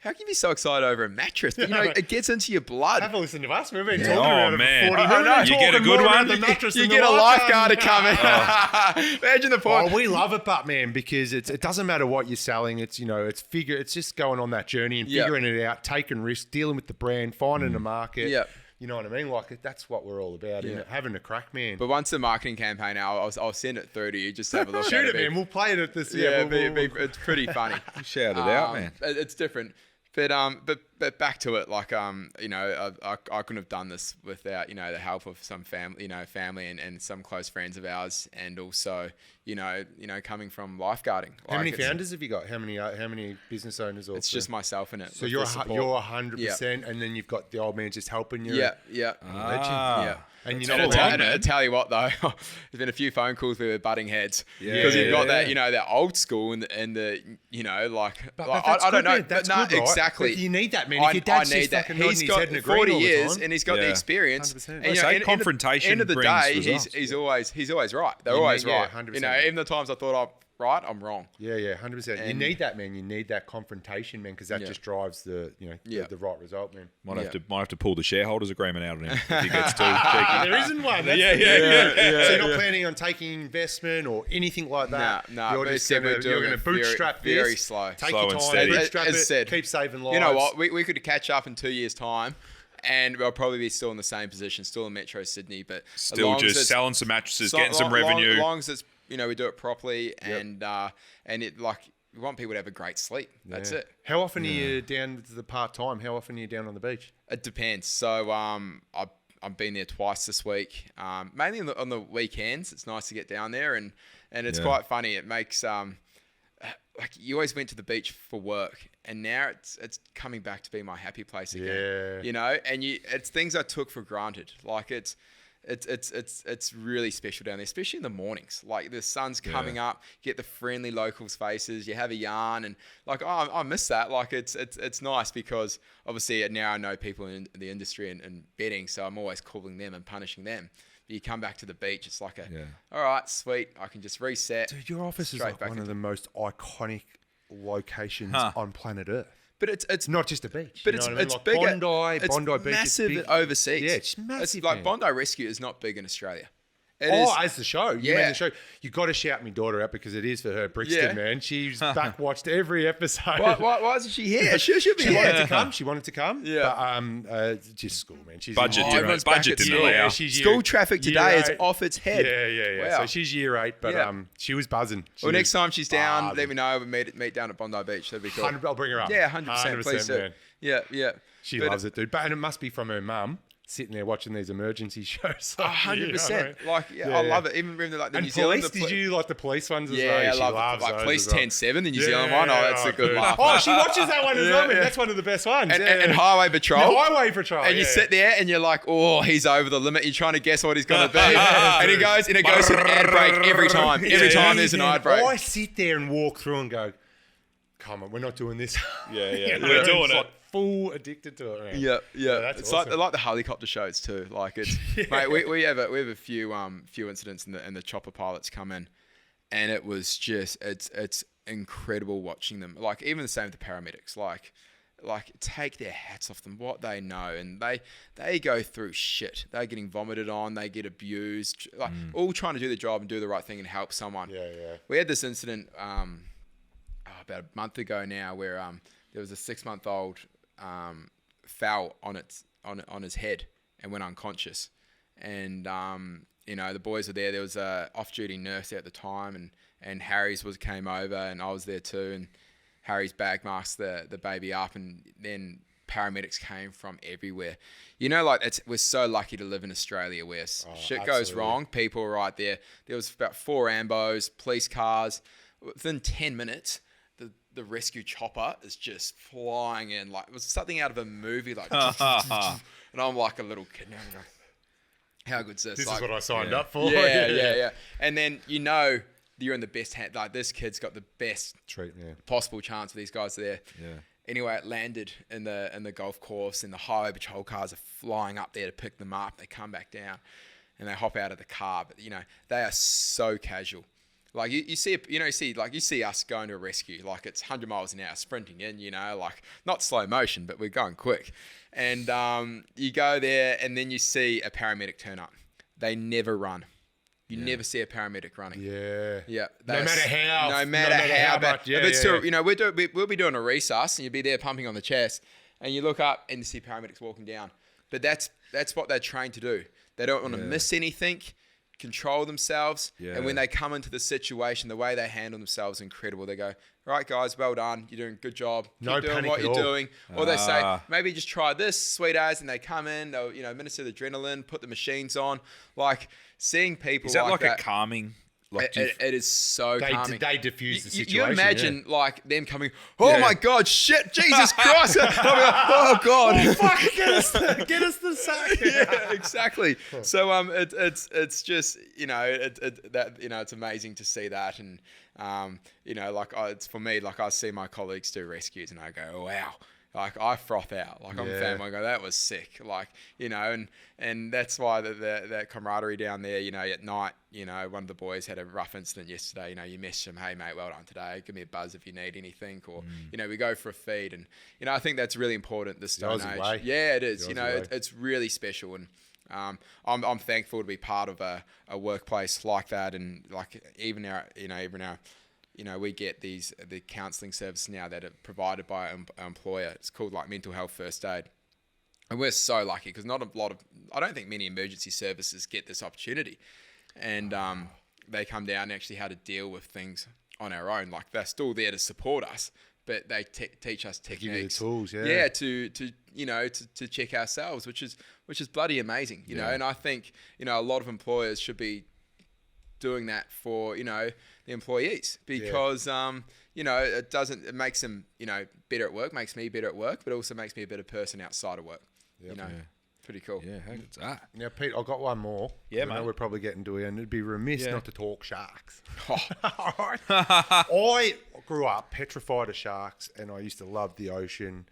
how can you be so excited over a mattress? But, it gets into your blood.
Have a listen to us. We've been
Yeah.
talking about
Oh, man.
it for 40
I
minutes.
know. You get a good one.
You get a lifeguard to come in. Imagine the point.
Oh, we love it, but man, because it doesn't matter what you're selling. It's it's just going on that journey and figuring it out, taking risks, dealing with the brand, finding a market.
Yep.
You know what I mean? Like, that's what we're all about, isn't it? Having a crack, man.
But once the marketing campaign out, I'll send it through to you. Just have a look
Shoot
at
it, man. We'll play it at this.
Yeah, it's pretty funny.
Shout it out, man.
It's different. But back to it, like, I couldn't have done this without, the help of some family and some close friends of ours, and also, coming from Lifeguarding.
How many founders have you got? How many business owners? Also?
It's just myself in it.
So you're 100%, and then you've got the old man just helping you.
Yeah.
Legend.
Yeah.
And you
And
know what?
I tell you what, though, there's been a few phone calls with butting heads
Yeah.
because you've got that, that old school and the
But
like,
that's
I don't
good,
know,
man. That's
but no,
good, right?
exactly.
But you need that, man. If your dad's just fucking nodding
He's
his
got
head and agreeing
40
all the
years
time.
and he's got the
Yeah.
experience.
100%.
And,
I say confrontation
end of the
brings
day,
results.
he's always right. They're always
yeah,
right.
100%.
Even the times I thought I'm right, I'm wrong.
Yeah, 100%. You
And-
need that, man. You need that confrontation, man, because that
Yeah.
just drives the right result, man.
Might have to pull the shareholders agreement out on him if he gets too cheeky.
There isn't one. That's
Yeah,
the
yeah,
thing.
yeah,
So you're not planning on taking investment or anything like that.
No,
You're
but
just
instead we're
you're
doing
going
it
to bootstrap
very,
this.
very slow.
Take
Slow
your
and
time,
steady.
bootstrap
As
it,
said,
keep saving lives.
You know what? We could catch up in 2 years' time, and we'll probably be still in the same position, still in Metro Sydney, but as
Still
long as
just
it's-
selling some mattresses,
so-
getting some
long-
revenue.
As long as it's we do it properly, and it we want people to have a great sleep. That's
Yeah.
it.
How often are you down to the part-time? How often are you down on the beach?
It depends. So I've been there twice this week, mainly on the weekends. It's nice to get down there, and it's quite funny. It makes like, you always went to the beach for work, and now it's coming back to be my happy place again.
Yeah.
And it's things I took for granted. Like, it's really special down there, especially in the mornings. Like, the sun's coming up, you get the friendly locals' faces, you have a yarn, and like, I miss that. Like, it's nice because obviously now I know people in the industry and betting, so I'm always calling them and punishing them. But you come back to the beach, it's like all right, sweet, I can just reset.
Dude, your office is
straight
like
back
one of
into-
the most iconic locations on planet Earth.
But it's
not just a beach.
But
you know
it's
what I mean?
it's
Like
bigger.
Bondi
It's
Beach.
massive
It's big.
overseas.
Yeah, it's massive.
It's like
man.
Bondi Rescue is not big in Australia. It
Oh,
is-
as the show. You
Yeah.
mean the show. You got to shout my daughter out because it is for her. Brixton,
Yeah.
man. She's back watched every episode.
Why isn't she here? She should be
She
here.
wanted to come. She wanted to come.
Yeah.
But just school, man. She's
Budget
in
didn't-
year
everyone's
eight.
back
budget
at
didn't
school.
allow.
she's
School
year-
traffic
year
today is
eight.
off its head.
Yeah.
Wow.
So she's year 8, but
Yeah.
she was buzzing. She
Well,
was
next time she's down,
buzzing.
let me know. We'll meet down at Bondi Beach. That'd be cool.
100, I'll bring her up.
Yeah, 100%. Please do.
man.
Yeah.
She
But
loves it, dude. And it must be from her mum sitting there watching these emergency shows.
100%. Like,
Yeah.
I love it. Even like the
And
New Zealand.
police, did you like the police ones as well?
Yeah, I
She
love
loves
like
those
Police
as well.
10-7, the New Zealand one. Oh, that's a good
dude.
laugh.
Oh, she watches that one as well, man.
Yeah.
That's one of the best ones.
And Highway Patrol.
Yeah, Highway Patrol.
And you
yeah.
sit there and you're like, oh, he's over the limit. You're trying to guess what he's going to be. And it goes to an ad break every time. Every time there's an ad break.
I sit there and walk through and go, come on, we're not doing this.
Yeah.
know,
We're doing
it's
it.
like full addicted to it, man.
Yeah.
that's
It's
awesome.
like the helicopter shows too. Like it's mate, we have a few incidents and the chopper pilots come in, and it was just it's incredible watching them. Like even the same with the paramedics. Like take their hats off them, what they know, and they go through shit. They're getting vomited on, they get abused, like all trying to do their job and do the right thing and help someone.
Yeah.
We had this incident about a month ago now where there was a 6-month-old fell on his head and went unconscious, and the boys were there. There was a off-duty nurse there at the time, and Harry's came over, and I was there too, and Harry's bag masked the baby up, and then paramedics came from everywhere. We're so lucky to live in Australia where shit goes
absolutely.
wrong. People were right there. There was about 4 ambos, police cars. Within 10 minutes, the rescue chopper is just flying in like it was something out of a movie, like, and I'm like a little kid now. I'm going, how good's this?
This
like,
is what I signed up for.
Yeah. And then you're in the best hand. Like this kid's got the best possible chance for these guys there.
Yeah.
Anyway, it landed in the golf course, and the highway patrol cars are flying up there to pick them up. They come back down, and they hop out of the car. But they are so casual. Like you see us going to a rescue, like it's 100 miles an hour sprinting in, like not slow motion, but we're going quick. And you go there, and then you see a paramedic turn up. They never run. You never see a paramedic running.
Yeah.
No
matter how
bad.
much. Yeah,
If it's we'll be doing a resus, and you'll be there pumping on the chest, and you look up and you see paramedics walking down. But that's what they're trained to do. They don't want to miss anything, control themselves, and when they come into the situation, the way they handle themselves is incredible. They go, right guys, well done, you're doing a good job,
No
keep doing
panic
what
at
you're
all.
doing. Or they say, maybe just try this, sweet as, and they come in, they'll administer the adrenaline, put the machines on. Like seeing people
Is that like
that,
a calming? Like
it is so calming.
They diffuse the situation.
You imagine like them coming, my God, shit, Jesus Christ. And I'll be like, oh God.
fuck, get us the sack.
Yeah, exactly. So it's just it's amazing to see that, and it's for me, like I see my colleagues do rescues and I go, oh, wow. Like I froth out, like I'm a fan. I go, that was sick, like and that's why that camaraderie down there. At night, one of the boys had a rough incident yesterday. You message him, hey mate, well done today. Give me a buzz if you need anything, or we go for a feed, and I think that's really important this day and
Aussie
age.
way.
Yeah, it is.
The Aussie way.
It's really special, and I'm thankful to be part of a workplace like that, and like even our we get the counselling service now that are provided by our employer. It's called like mental health first aid. And we're so lucky because I don't think many emergency services get this opportunity. And they come down and actually how to deal with things on our own. Like they're still there to support us, but they teach us techniques.
Give you the tools,
to check ourselves, which is bloody amazing, know. And I think, a lot of employers should be doing that for, the employees, because it makes them better at work, makes me better at work, but also makes me a better person outside of work. Pretty cool.
Yeah, how good's that?
Now, Pete, I've got one more.
Yeah,
I know
mate.
we're probably getting to it, and it'd be remiss not to talk sharks.
Oh.
All right. I grew up petrified of sharks, and I used to love the ocean.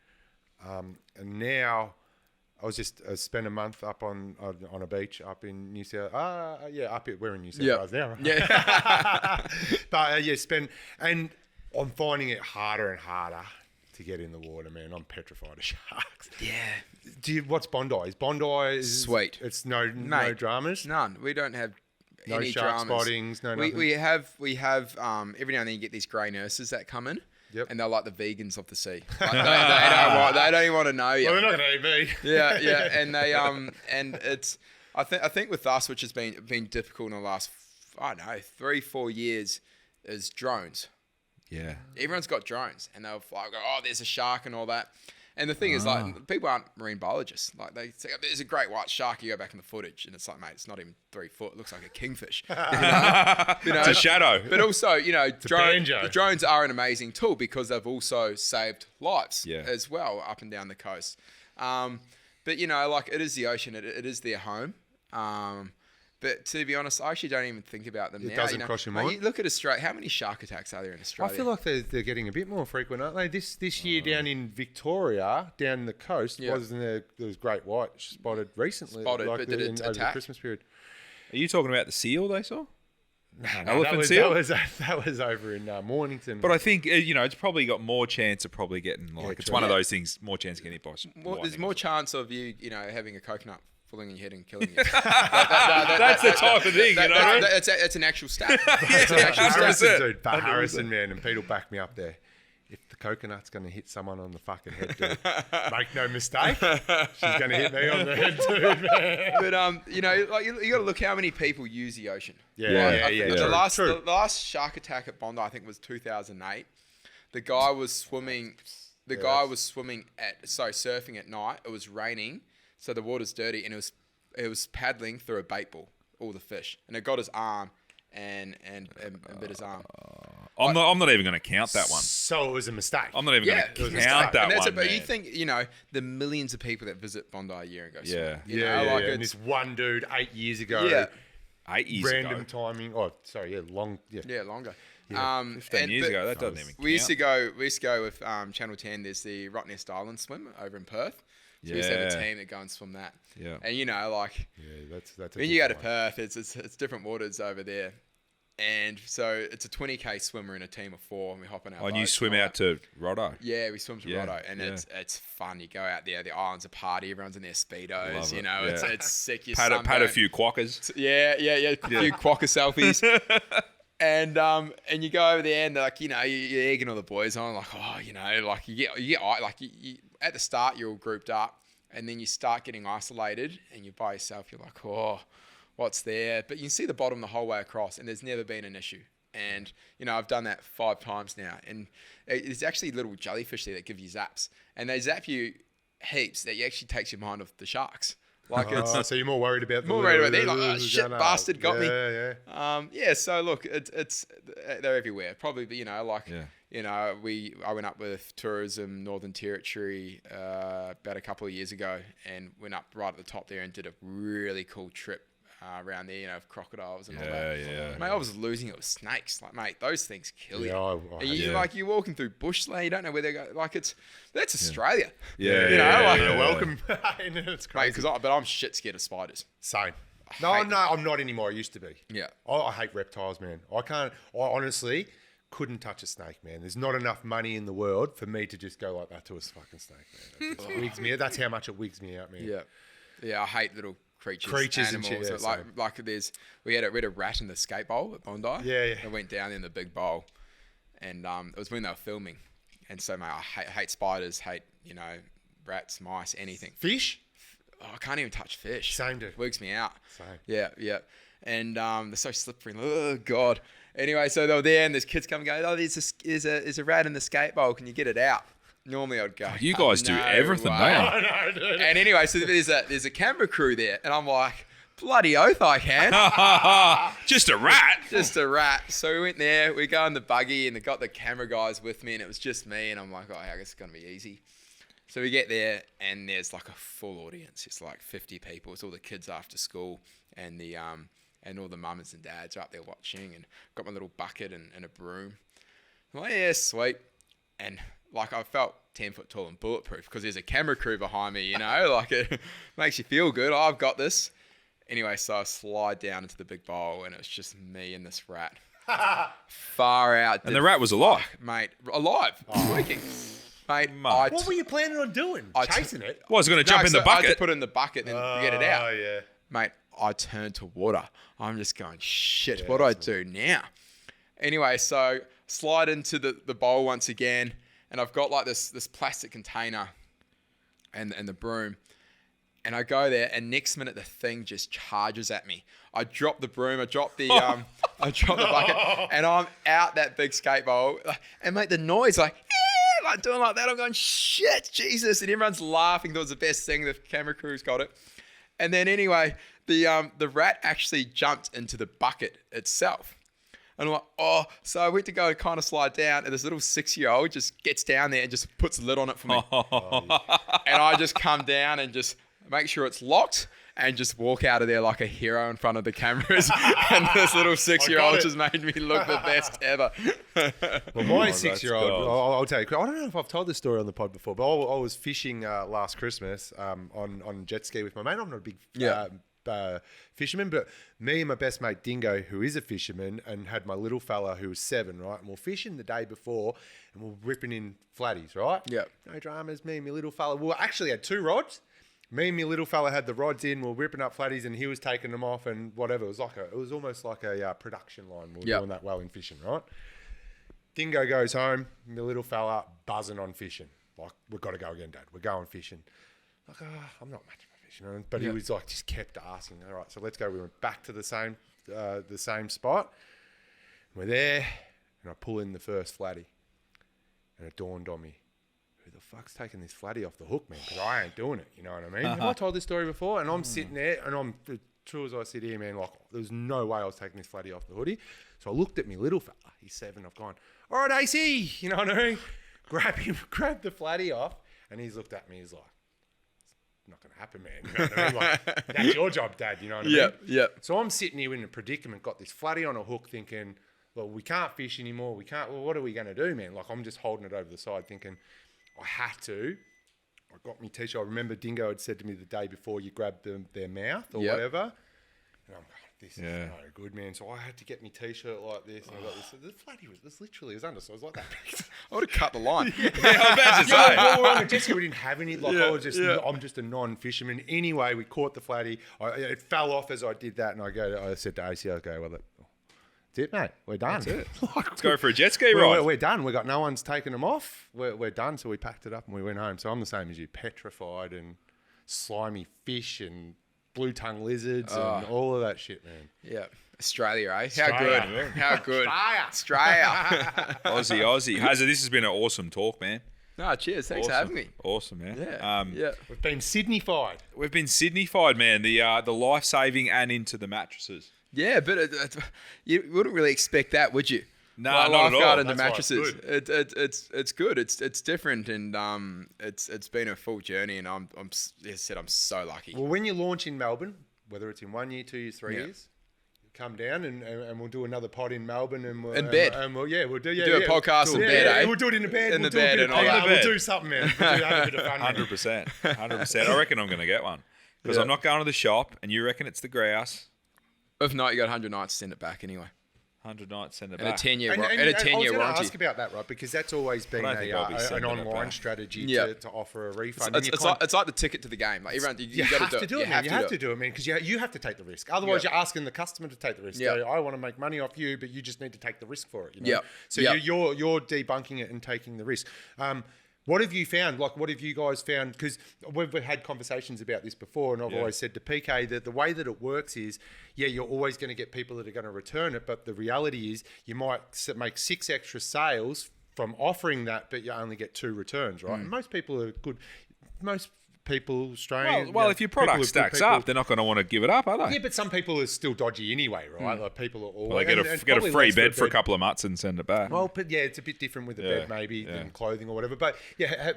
And now I spent a month up on a beach up in New South. Up here. We're in New South Wales now, right?
Yeah.
But and I'm finding it harder and harder to get in the water, man. I'm petrified of sharks.
Yeah.
What's Bondi? Is Bondi
Sweet.
It's no dramas.
None. We don't have
No
any
shark
dramas.
spottings. No
We
nothing.
we have every now and then you get these grey nurses that come in.
Yep.
And they're like the vegans of the sea. Like, they don't even want to know you.
Well, they're not going to eat me.
Yeah, and they and it's I think with us, which has been difficult in the last 3-4 years, is drones.
Yeah.
Everyone's got drones, and they'll fly, go, oh, there's a shark and all that. And the thing is, like, people aren't marine biologists. Like, they say, there's a great white shark. You go back in the footage, and it's like, mate, it's not even 3 foot. It looks like a kingfish. You know?
It's a shadow.
But also,
banjo.
drones are an amazing tool because they've also saved lives
Yeah.
as well up and down the coast. But, like, it is the ocean. It is their home. But to be honest, I actually don't even think about them now.
It doesn't cross your mind?
Like, you look at Australia. How many shark attacks are there in Australia?
I feel like they're getting a bit more frequent, aren't they? This year down in Victoria, down the coast, wasn't there was great white spotted recently.
But did it
over the
attack?
Christmas period.
Are you talking about the seal they saw?
Elephant seal? That was over in Mornington.
But I think, it's probably got more chance of probably getting, it's
true.
one of those things, more chance of getting hit by
There's more chance of you, having a coconut falling in your head and killing you.
That's the type of thing,
That's an actual stat. It's an actual
Harrison,
stat.
dude, but Harrison, man, and Pete will back me up there. If the coconut's going to hit someone on the fucking head, dude, make no mistake, she's going to hit me on the head, dude, man.
But you got to look how many people use the ocean.
Yeah.
The last shark attack at Bondi, I think, was 2008. The guy was swimming. Surfing at night. It was raining, so the water's dirty, and it was paddling through a bait ball, all the fish, and it got his arm and bit his arm.
I'm not even going to count that one.
So it was a mistake.
I'm not even going to
it was
count that
and that's
one.
But
man.
you think, the millions of people that visit Bondi a year and go
Yeah.
swimming.
And this one dude 8 years ago,
8 years
random
ago.
timing. Oh, sorry, long.
Yeah, longer.
15 years ago, that doesn't even count.
We used to go with Channel 10. There's the Rottnest Island swim over in Perth. So we used to have a team that go and swim that.
Yeah.
And
That's.
when you go to Perth, it's different waters over there. And so it's a 20k swimmer in a team of 4, and we hop in our boats.
And you swim out to Rotto.
Yeah, we swim to Rotto, and it's fun. You go out there, the island's a party, everyone's in their speedos, it's sick. You
Pad a few quackers.
Yeah, a few quacker selfies. And you go over there, and you're egging all the boys on, you at the start you're all grouped up, and then you start getting isolated, and you're by yourself. You're like, oh, what's there? But you can see the bottom the whole way across, and there's never been an issue. And I've done that 5 times now, and there's actually little jellyfish there that give you zaps, and they zap you heaps that actually takes your mind off the sharks.
So you're more worried about
oh shit, bastard got me.
Yeah.
So look, it's they're everywhere. Probably, I went up with Tourism Northern Territory about a couple of years ago, and went up right at the top there and did a really cool trip around there, of crocodiles and all that.
Yeah.
Mate, I was losing it with snakes. Like, mate, those things kill you.
Yeah,
you're walking through bushland, you don't know where they go. That's Australia.
Yeah, welcome. It's crazy.
Mate, but I'm shit scared of spiders.
Same. No, I'm not anymore. I used to be.
Yeah.
I hate reptiles, man. I honestly couldn't touch a snake, man. There's not enough money in the world for me to just go like that to a fucking snake, man. It just wigs me out. That's how much it wigs me out, man.
Yeah. Yeah, I hate little creatures animals.
And shit.
We had a rat in the skate bowl at Bondi.
Yeah.
I went down in the big bowl, and it was when they were filming. And so, mate, I hate spiders, hate rats, mice, anything.
Fish?
Oh, I can't even touch fish.
Same, dude.
Wigs me out.
Same.
Yeah. And they're so slippery. Oh God. Anyway, so they were there, and there's kids coming, going, "Oh, there's a rat in the skate bowl. Can you get it out?" Normally I'd go,
You guys do everything,
way.
don't you?
And anyway, so there's a camera crew there, and I'm like, bloody oath I can.
Just a rat.
Just a rat. So we went there, we go in the buggy, and they got the camera guys with me, and it was just me, and I'm like, oh, I guess it's going to be easy. So we get there, and there's like a full audience. It's like 50 people. It's all the kids after school, and and all the mums and dads are up there watching, and got my little bucket and a broom. I'm like, yeah, sweet. And I felt 10 foot tall and bulletproof because there's a camera crew behind me, it makes you feel good. I've got this. Anyway, so I slide down into the big bowl, and it's just me and this rat. Far out.
And the rat was alive.
Mate, alive. Squeaking. Mate,
Mate.
What were you planning on doing? Chasing it?
Well, I was going to jump in the
I had to
bucket.
put it in the bucket and get it out.
Oh, yeah.
Mate, I turned to water. I'm just going, shit, what do I do now? Anyway, so slide into the bowl once again, and I've got like this plastic container and the broom. And I go there, and next minute the thing just charges at me. I drop the broom, I drop the bucket, and I'm out that big skate bowl. And mate, the noise like doing like that. I'm going, shit, Jesus, and everyone's laughing. That was the best thing. The camera crew's got it. And then anyway, the rat actually jumped into the bucket itself. And I'm like, oh, so I went to go kind of slide down, and this little 6-year-old just gets down there and just puts a lid on it for me. And I just come down and just make sure it's locked and just walk out of there like a hero in front of the cameras. And this little 6-year-old just made me look the best ever.
Well, my 6-year-old,
gold.
I'll tell you, I don't know if I've told this story on the pod before, but I was fishing last Christmas on jet ski with my mate. I'm not a big fisherman, but me and my best mate Dingo, who is a fisherman, and had my little fella who was 7, right? And we're fishing the day before, and we're ripping in flatties, right?
Yeah.
No dramas. Me and my little fella. We actually had 2 rods. Me and my little fella had the rods in. We were ripping up flatties, and he was taking them off, and whatever. It was almost like a production line. We were doing that well in fishing, right? Dingo goes home. My little fella buzzing on fishing. Like, we've got to go again, Dad. We're going fishing. Like, I'm not much of a fisherman, but he was like, just kept asking. All right, so let's go. We went back to the same spot. We're there, and I pull in the first flatty, and it dawned on me, who the fuck's taking this flatty off the hook, man? Because I ain't doing it, you know what I mean? Have I told this story before? And I'm sitting there, and I'm true as I sit here, man, like, there's no way I was taking this flatty off the hoodie. So I looked at me little fella, he's 7, I've gone, all right, AC, you know what I mean? Grab the flatty off, and he's looked at me, he's like, not going to happen, man. You know what I mean? Like, that's your job, Dad. You know what I mean?
Yeah.
So I'm sitting here in a predicament, got this flatty on a hook, thinking, well, we can't fish anymore. Well, what are we going to do, man? Like, I'm just holding it over the side, thinking, I have to. I got me t-shirt. I remember Dingo had said to me the day before, you grab their mouth or whatever. And I'm going, this is no good, man. So I had to get me t-shirt like this, and I got this. The flatty was literally, it was undersized like that.
I would have cut the line.
I'm about to say.
Well, we're on the jet ski, we didn't have any. Like, I'm just a non-fisherman. Anyway, we caught the flatty. It fell off as I did that, and I said to AC, okay, well, that's it, mate. We're done.
That's it. Let's go for a jet ski ride.
We're done. We got no one's taken them off. We're done. So we packed it up and we went home. So I'm the same as you, petrified and slimy fish and blue tongue lizards and all of that shit, man.
Yeah. Australia, eh?
Australia.
How good. Australia.
Aussie. Hazard, this has been an awesome talk, man.
No, cheers. Thanks for having me.
Awesome, man.
Yeah.
We've been Sydney-fied.
We've been Sydney-fied, man. The life-saving and into the mattresses.
Yeah, but you wouldn't really expect that, would you?
No,
Like
not at
Lifeguard
all.
and the
That's why
mattresses. It's good. It's different, and it's been a full journey, and I'm so lucky.
Well, when you launch in Melbourne, whether it's in 1 year, 2 years, 3 years, come down and we'll do another pod in Melbourne and we'll,
In bed.
we'll do
a podcast in bed, eh?
We'll do it in the bed.
In
we'll
the bed and all that.
We'll do something, man. We'll have a bit of fun.
100%. 100%. I reckon I'm going to get one. Because I'm not going to the shop, and you reckon it's the grouse.
If not, you got 100 nights to send it back anyway.
100 nights, send it
And a
back.
10-year
And
and a 10-year
I was going to
warranty.
ask about that, right? Because that's always been
I don't think I'll be
an
sending it
online
back.
strategy
Yeah.
to offer a refund.
It's like the ticket to the game. Like everyone, you
You
got
have to do it, man. You have to
it.
do it, man, because you have to take the risk. Otherwise, you're asking the customer to take the risk.
Yeah.
So I want to make money off you, but you just need to take the risk for it. You know?
Yeah.
So
Yeah.
you're debunking it and taking the risk. What have you found? Like, what have you guys found? Because we've had conversations about this before, and I've always said to PK that the way that it works is, you're always going to get people that are going to return it, but the reality is you might make 6 extra sales from offering that, but you only get 2 returns, right? And most people are good. Most people, Australian.
Well, if your product stacks up, they're not going to want to give it up, are they?
Yeah, but some people are still dodgy anyway, right? Like people are always...
Well, they get a free bed for a couple of months and send it back.
Well, but it's a bit different with the bed maybe than clothing or whatever. But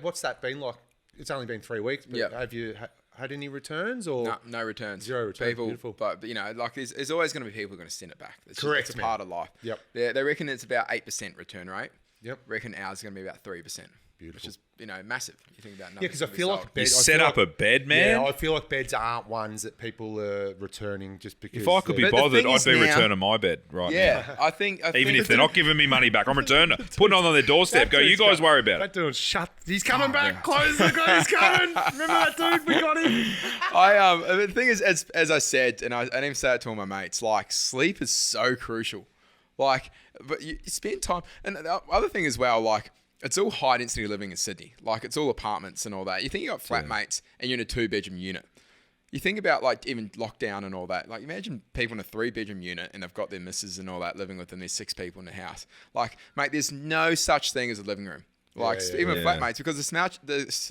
what's that been like? It's only been 3 weeks, but have you had any returns or...
No returns.
0 returns.
People,
Beautiful.
but like there's always going to be people who are going to send it back. It's
Correct,
It's a
man.
part of life.
Yep.
They reckon it's about 8% return rate.
Yep.
Reckon ours is going to be about 3%.
Beautiful.
which is massive. You think about
Yeah, because I feel like
You set up a bed, man.
Yeah, I feel like beds aren't ones that people are returning just because.
If I could be
But the
bothered,
thing
I'd
is
be
now-
returning my bed right now.
yeah, I think
Even if they're not giving me money back, I'm returning it. Putting it on their doorstep. Go, you guys worry about it.
That dude, shut. He's coming back. Close the door. He's coming. Remember that dude? We got him.
The thing is, as I said, and I even say it to all my mates, like sleep is so crucial. Like, but you spend time, and the other thing as well, like it's all high density living in Sydney. Like it's all apartments and all that. You think you got flatmates and you're in a 2-bedroom unit. You think about like even lockdown and all that. Like imagine people in a 3-bedroom unit and they've got their missus and all that living with them. There's 6 people in the house. Like, mate, there's no such thing as a living room. Like even flatmates, because I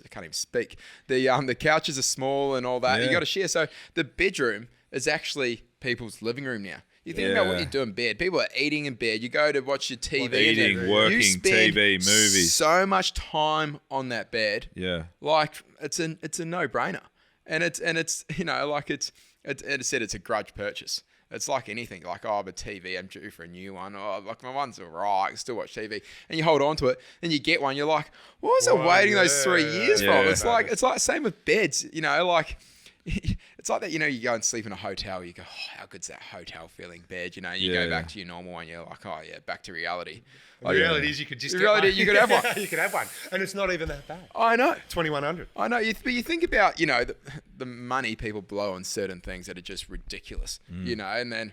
can't even speak. The couches are small and all that.
Yeah.
You got to share. So the bedroom is actually people's living room now. You think about what you do in bed. People are eating in bed. You go to watch your TV.
Eating, working,
you spend
TV, movies.
So much time on that bed.
Yeah.
Like it's a no-brainer, and it's like it's a grudge purchase. It's like anything. Like, I have a TV, I'm due for a new one. Oh, like my one's alright, I can still watch TV. And you hold on to it, and you get one. You're like, what was I waiting those 3 years for? It's like same with beds. Like. It's like that, you go and sleep in a hotel. You go, oh, how good's that hotel feeling bed? You go back to your normal one. You're like, oh yeah, back to reality.
The reality is you could just
you could have one.
You could have one, and it's not even that bad.
I know.
2,100.
I know. But you think about the money people blow on certain things that are just ridiculous. And then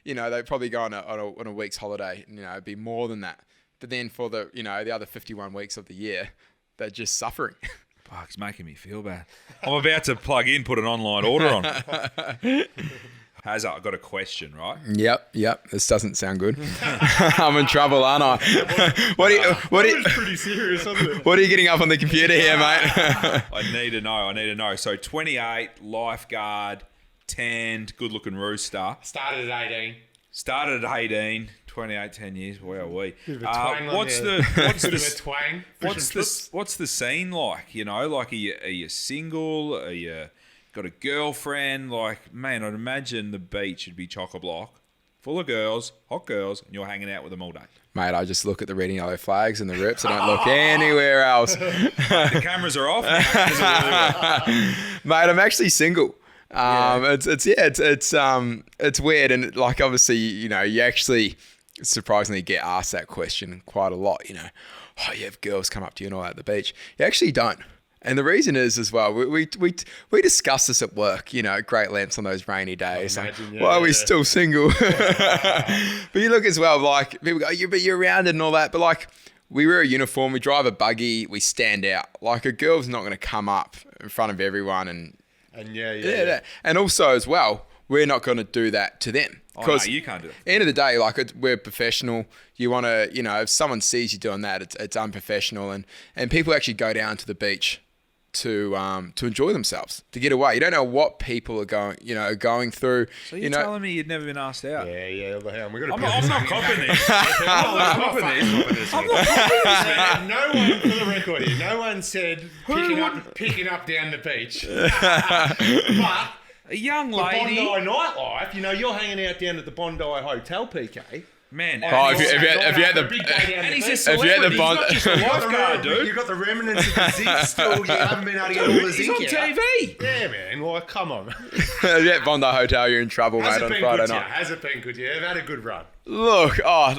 they probably go on a week's holiday. And, it'd be more than that. But then for the the other 51 weeks of the year, they're just suffering.
Fuck, it's making me feel bad. I'm about to plug in, put an online order on. Hazza, I've got a question, right?
Yep. This doesn't sound good. I'm in trouble, aren't I? What are you
Pretty serious, isn't it?
What are you getting up on the computer here, mate?
I need to know. So 28, lifeguard, tanned, good-looking rooster.
Started at 18.
Started at 18, 28, 10 years. Wow, we.
Bit of a twang on
What's
there.
the
Bit of a twang.
what's the scene like? Like, are you single? Are you got a girlfriend? Like, man, I'd imagine the beach would be chock-a-block, full of girls, hot girls, and you're hanging out with them all day.
Mate, I just look at the red and yellow flags and the rips. I don't look anywhere else.
The cameras are off.
Mate, I'm actually single. It's weird, and like obviously you actually surprisingly get asked that question quite a lot. Oh, you have girls come up to you and all at the beach. You actually don't, and the reason is as well. We discuss this at work. Great lengths on those rainy days. Why are we still single? But you look as well. Like people go, but you're around it and all that. But like we wear a uniform, we drive a buggy, we stand out. Like a girl's not going to come up in front of everyone and. And yeah. And also as well, we're not going to do that to them.
Because you can't do it.
End of the day, like we're professional. You want to, if someone sees you doing that, it's unprofessional. And people actually go down to the beach to enjoy themselves, to get away. You don't know what people are going through.
So you're telling me you'd never been asked out?
Yeah. We got
I'm not copping this. I'm not copping this.
Man. No one, for the record here, no one said picking up down the beach. But
a young
the
lady.
Bondi nightlife, you're hanging out down at the Bondi Hotel, PK.
Man,
if you had the
and he's a
if
celebrity.
you had the
He's
Bond,
not just a lifeguard, dude.
You've got the remnants of the zinc still. You haven't been able to get all the
He's
zinc
on
out.
TV.
Yeah, man. Well, come on.
if you had Bondi Hotel, you're in trouble, mate, on Friday night.
Has it been good? Yeah, I've had a good run.
Look, I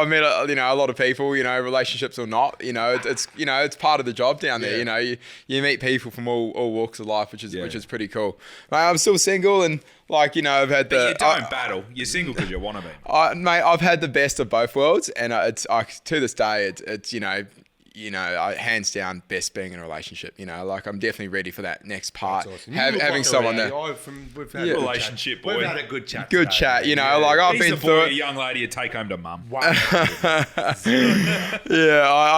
met a lot of people, relationships or not, it's part of the job down there. You meet people from all walks of life, which is pretty cool. Mate, I'm still single, and I've had
But you don't battle. You're single because you want to be.
Mate, I've had the best of both worlds, and to this day, it's hands down best being in a relationship. I'm definitely ready for that next part.
Awesome.
Having someone there.
We've had a
Relationship, boy.
We've had a good chat.
Good
today,
chat,
man.
I've
He's
been
the
through
boy,
it.
a young lady you take home to mum.
I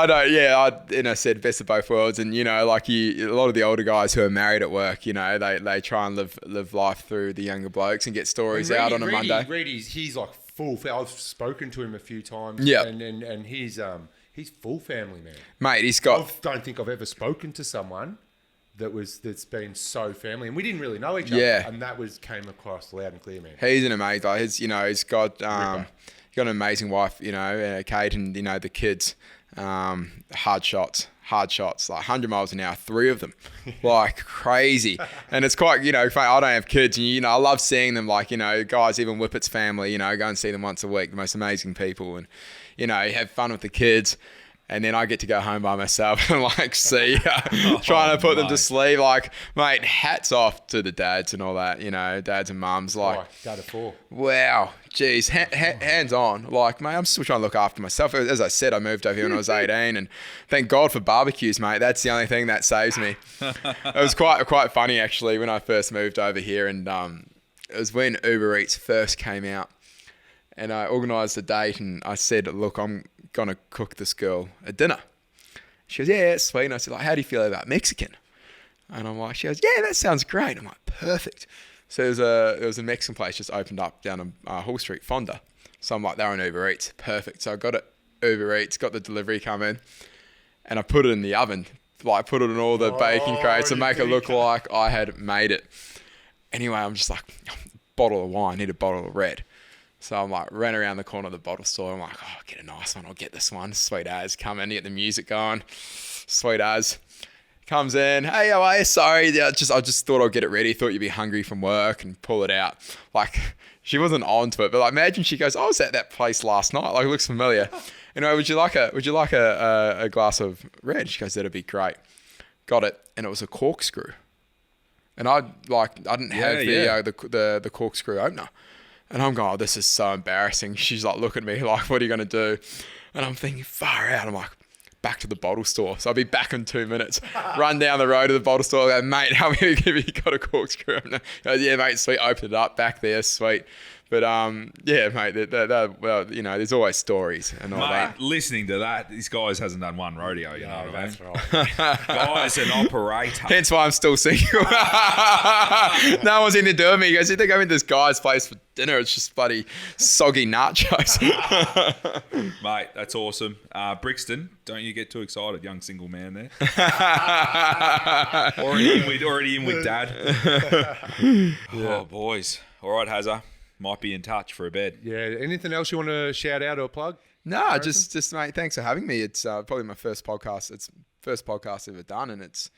don't. Yeah, I said best of both worlds, and a lot of the older guys who are married at work, they try and live life through the younger blokes and get stories out on a Monday.
He's like full. I've spoken to him a few times.
Yeah,
and he's full family man.
Mate, he's got.
I don't think I've ever spoken to someone that's been so family, and we didn't really know each other.
Yeah.
And that came across loud and clear, man.
He's an amazing guy. He's got an amazing wife, Kate, and the kids. Hard shots, like 100 miles an hour, 3 of them, like crazy. And it's quite, funny. I don't have kids, and I love seeing them, like, guys, even Whippet's family, go and see them once a week, the most amazing people, and you have fun with the kids. And then I get to go home by myself and like see, trying to put them to sleep. Like, mate, hats off to the dads and all that, dads and mums. Like,
go to 4.
Wow, geez, hands on. Like, mate, I'm still trying to look after myself. As I said, I moved over here when I was 18, and thank God for barbecues, mate. That's the only thing that saves me. It was quite funny actually when I first moved over here, and it was when Uber Eats first came out. And I organised a date, and I said, look, I'm going to cook this girl a dinner. She goes, yeah, it's sweet. And I said, like, how do you feel about Mexican? And I'm like, she goes, yeah, that sounds great. I'm like, perfect. So there was a Mexican place just opened up down on Hall Street, Fonda. So I'm like, they're on Uber Eats. Perfect. So I got it, Uber Eats, got the delivery come in, and I put it in the oven. Like, put it in all the baking crates to make it look like I had made it. Anyway, I'm just like, bottle of wine, need a bottle of red. So I'm like, ran around the corner of the bottle store. I'm like, oh, I'll get a nice one. I'll get this one. Sweet as. Come in, get the music going. Sweet as. Comes in. Hey, how are you? Sorry. I just thought I'd get it ready. Thought you'd be hungry from work and pull it out. Like, she wasn't on to it. But like, imagine she goes, I was at that place last night. Like, it looks familiar. Would you like a glass of red? She goes, that'd be great. Got it. And it was a corkscrew. And I didn't have the corkscrew opener. And I'm going, oh, this is so embarrassing. She's like, look at me, like, what are you going to do? And I'm thinking, far out. I'm like, back to the bottle store. So I'll be back in 2 minutes. Run down the road to the bottle store. I go, mate, how many have you got a corkscrew opener? Goes, yeah, mate, sweet. Open it up. Back there, sweet. But, yeah, mate, well, there's always stories and all that.
Listening to that, this guy's hasn't done one rodeo, you know what I mean?
That's right.
Guy's an operator.
Hence why I'm still single. No one's into doing me. He goes, you think I'm in this guy's place for dinner? It's just bloody soggy nachos.
Mate, that's awesome. Brixton, don't you get too excited, young single man there. already in with dad. Oh, boys. All right, Hazza. Might be in touch for a bed.
Yeah. Anything else you want to shout out or plug?
No, just mate, thanks for having me. It's probably my first podcast. It's first podcast I've ever done, and it's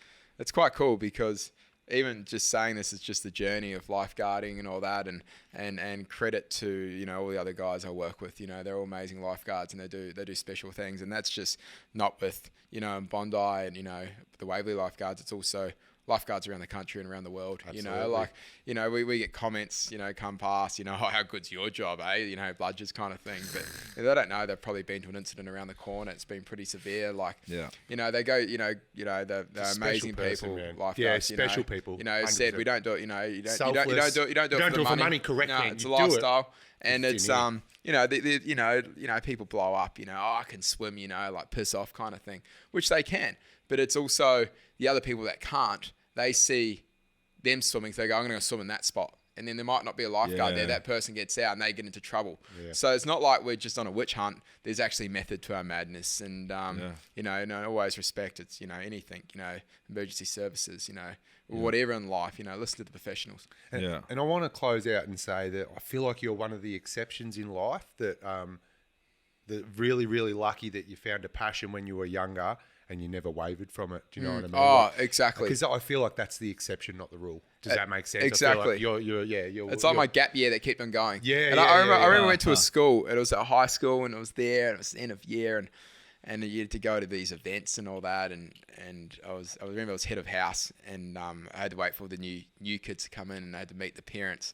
quite cool because even just saying this is just the journey of lifeguarding and all that, and credit to all the other guys I work with. They're all amazing lifeguards, and they do special things, and that's just not with Bondi and the Waverley lifeguards. It's also lifeguards around the country and around the world.
Absolutely.
We get comments, come past, oh, how good's your job, bludgers kind of thing. But they don't know they've probably been to an incident around the corner. It's been pretty severe. Like, they go, they're amazing people, lifeguards.
Yeah, special people.
Said we don't do it. You don't do it for the
money. Correct.
No, it's a lifestyle, and it's people blow up. Oh, I can swim. Like piss off kind of thing, which they can. But it's also the other people that can't. They see them swimming, so they go, I'm going to swim in that spot. And then there might not be a lifeguard there. That person gets out and they get into trouble. Yeah. So it's not like we're just on a witch hunt. There's actually method to our madness. And, always respect. It's, anything, emergency services, whatever in life, listen to the professionals.
And I want to close out and say that I feel like you're one of the exceptions in life that really, really lucky that you found a passion when you were younger and you never wavered from it. Do you know what I mean?
Oh, exactly.
Because I feel like that's the exception, not the rule. Does that make sense?
Exactly.
I feel like
it's like my gap year that kept on going.
I
remember I went to a school. It was at a high school, and it was there. And it was the end of year, and you had to go to these events and all that. And I remember I was head of house, and I had to wait for the new kids to come in, and I had to meet the parents.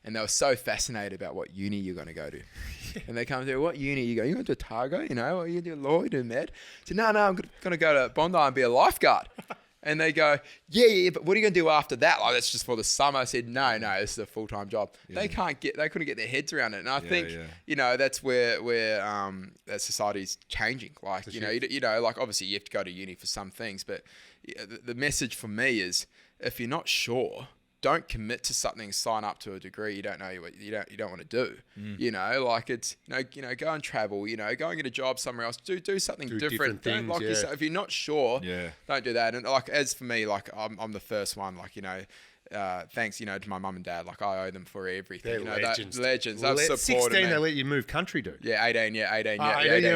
And they were so fascinated about what uni you're going to go to. And they come to, what uni you go? You going to Otago? Or you do law, you do med? I said, no, I'm going to go to Bondi and be a lifeguard. And they go, yeah, but what are you going to do after that? Like, that's just for the summer. I said, no, this is a full-time job. Yeah. They couldn't get their heads around it. And I think, that's where that society's changing. Like, like obviously you have to go to uni for some things, but the message for me is if you're not sure, don't commit to something, sign up to a degree you don't know what you don't want to do. You know, like it's go and travel. You know, go and get a job somewhere else. Do something different. Don't lock yourself. If you're not sure, don't do that. And like as for me, like I'm the first one. Like thanks to my mum and dad. Like I owe them for everything.
They're legends.
Legends. They've supported
16,
me.
they let you move country, dude.
Yeah, 18. Yeah, 18. Yeah,
18.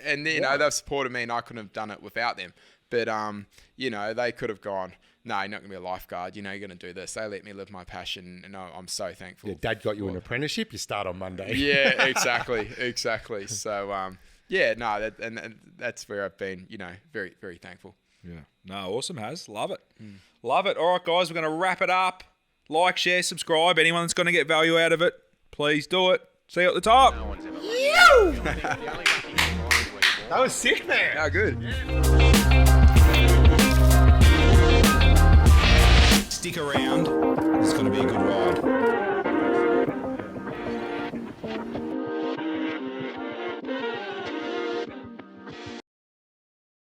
And they've supported me, and I couldn't have done it without them. But they could have gone, no, you're not going to be a lifeguard. You're going to do this. They let me live my passion, and I'm so thankful.
Your dad got you an apprenticeship. You start on Monday.
Yeah, exactly. So, that's where I've been, very, very thankful.
Yeah. No, awesome, Haz. Love it. Love it. All right, guys, we're going to wrap it up. Like, share, subscribe. Anyone that's going to get value out of it, please do it. See you at the top.
That was sick, man.
Yeah, good.
Stick around. It's going to be a good ride.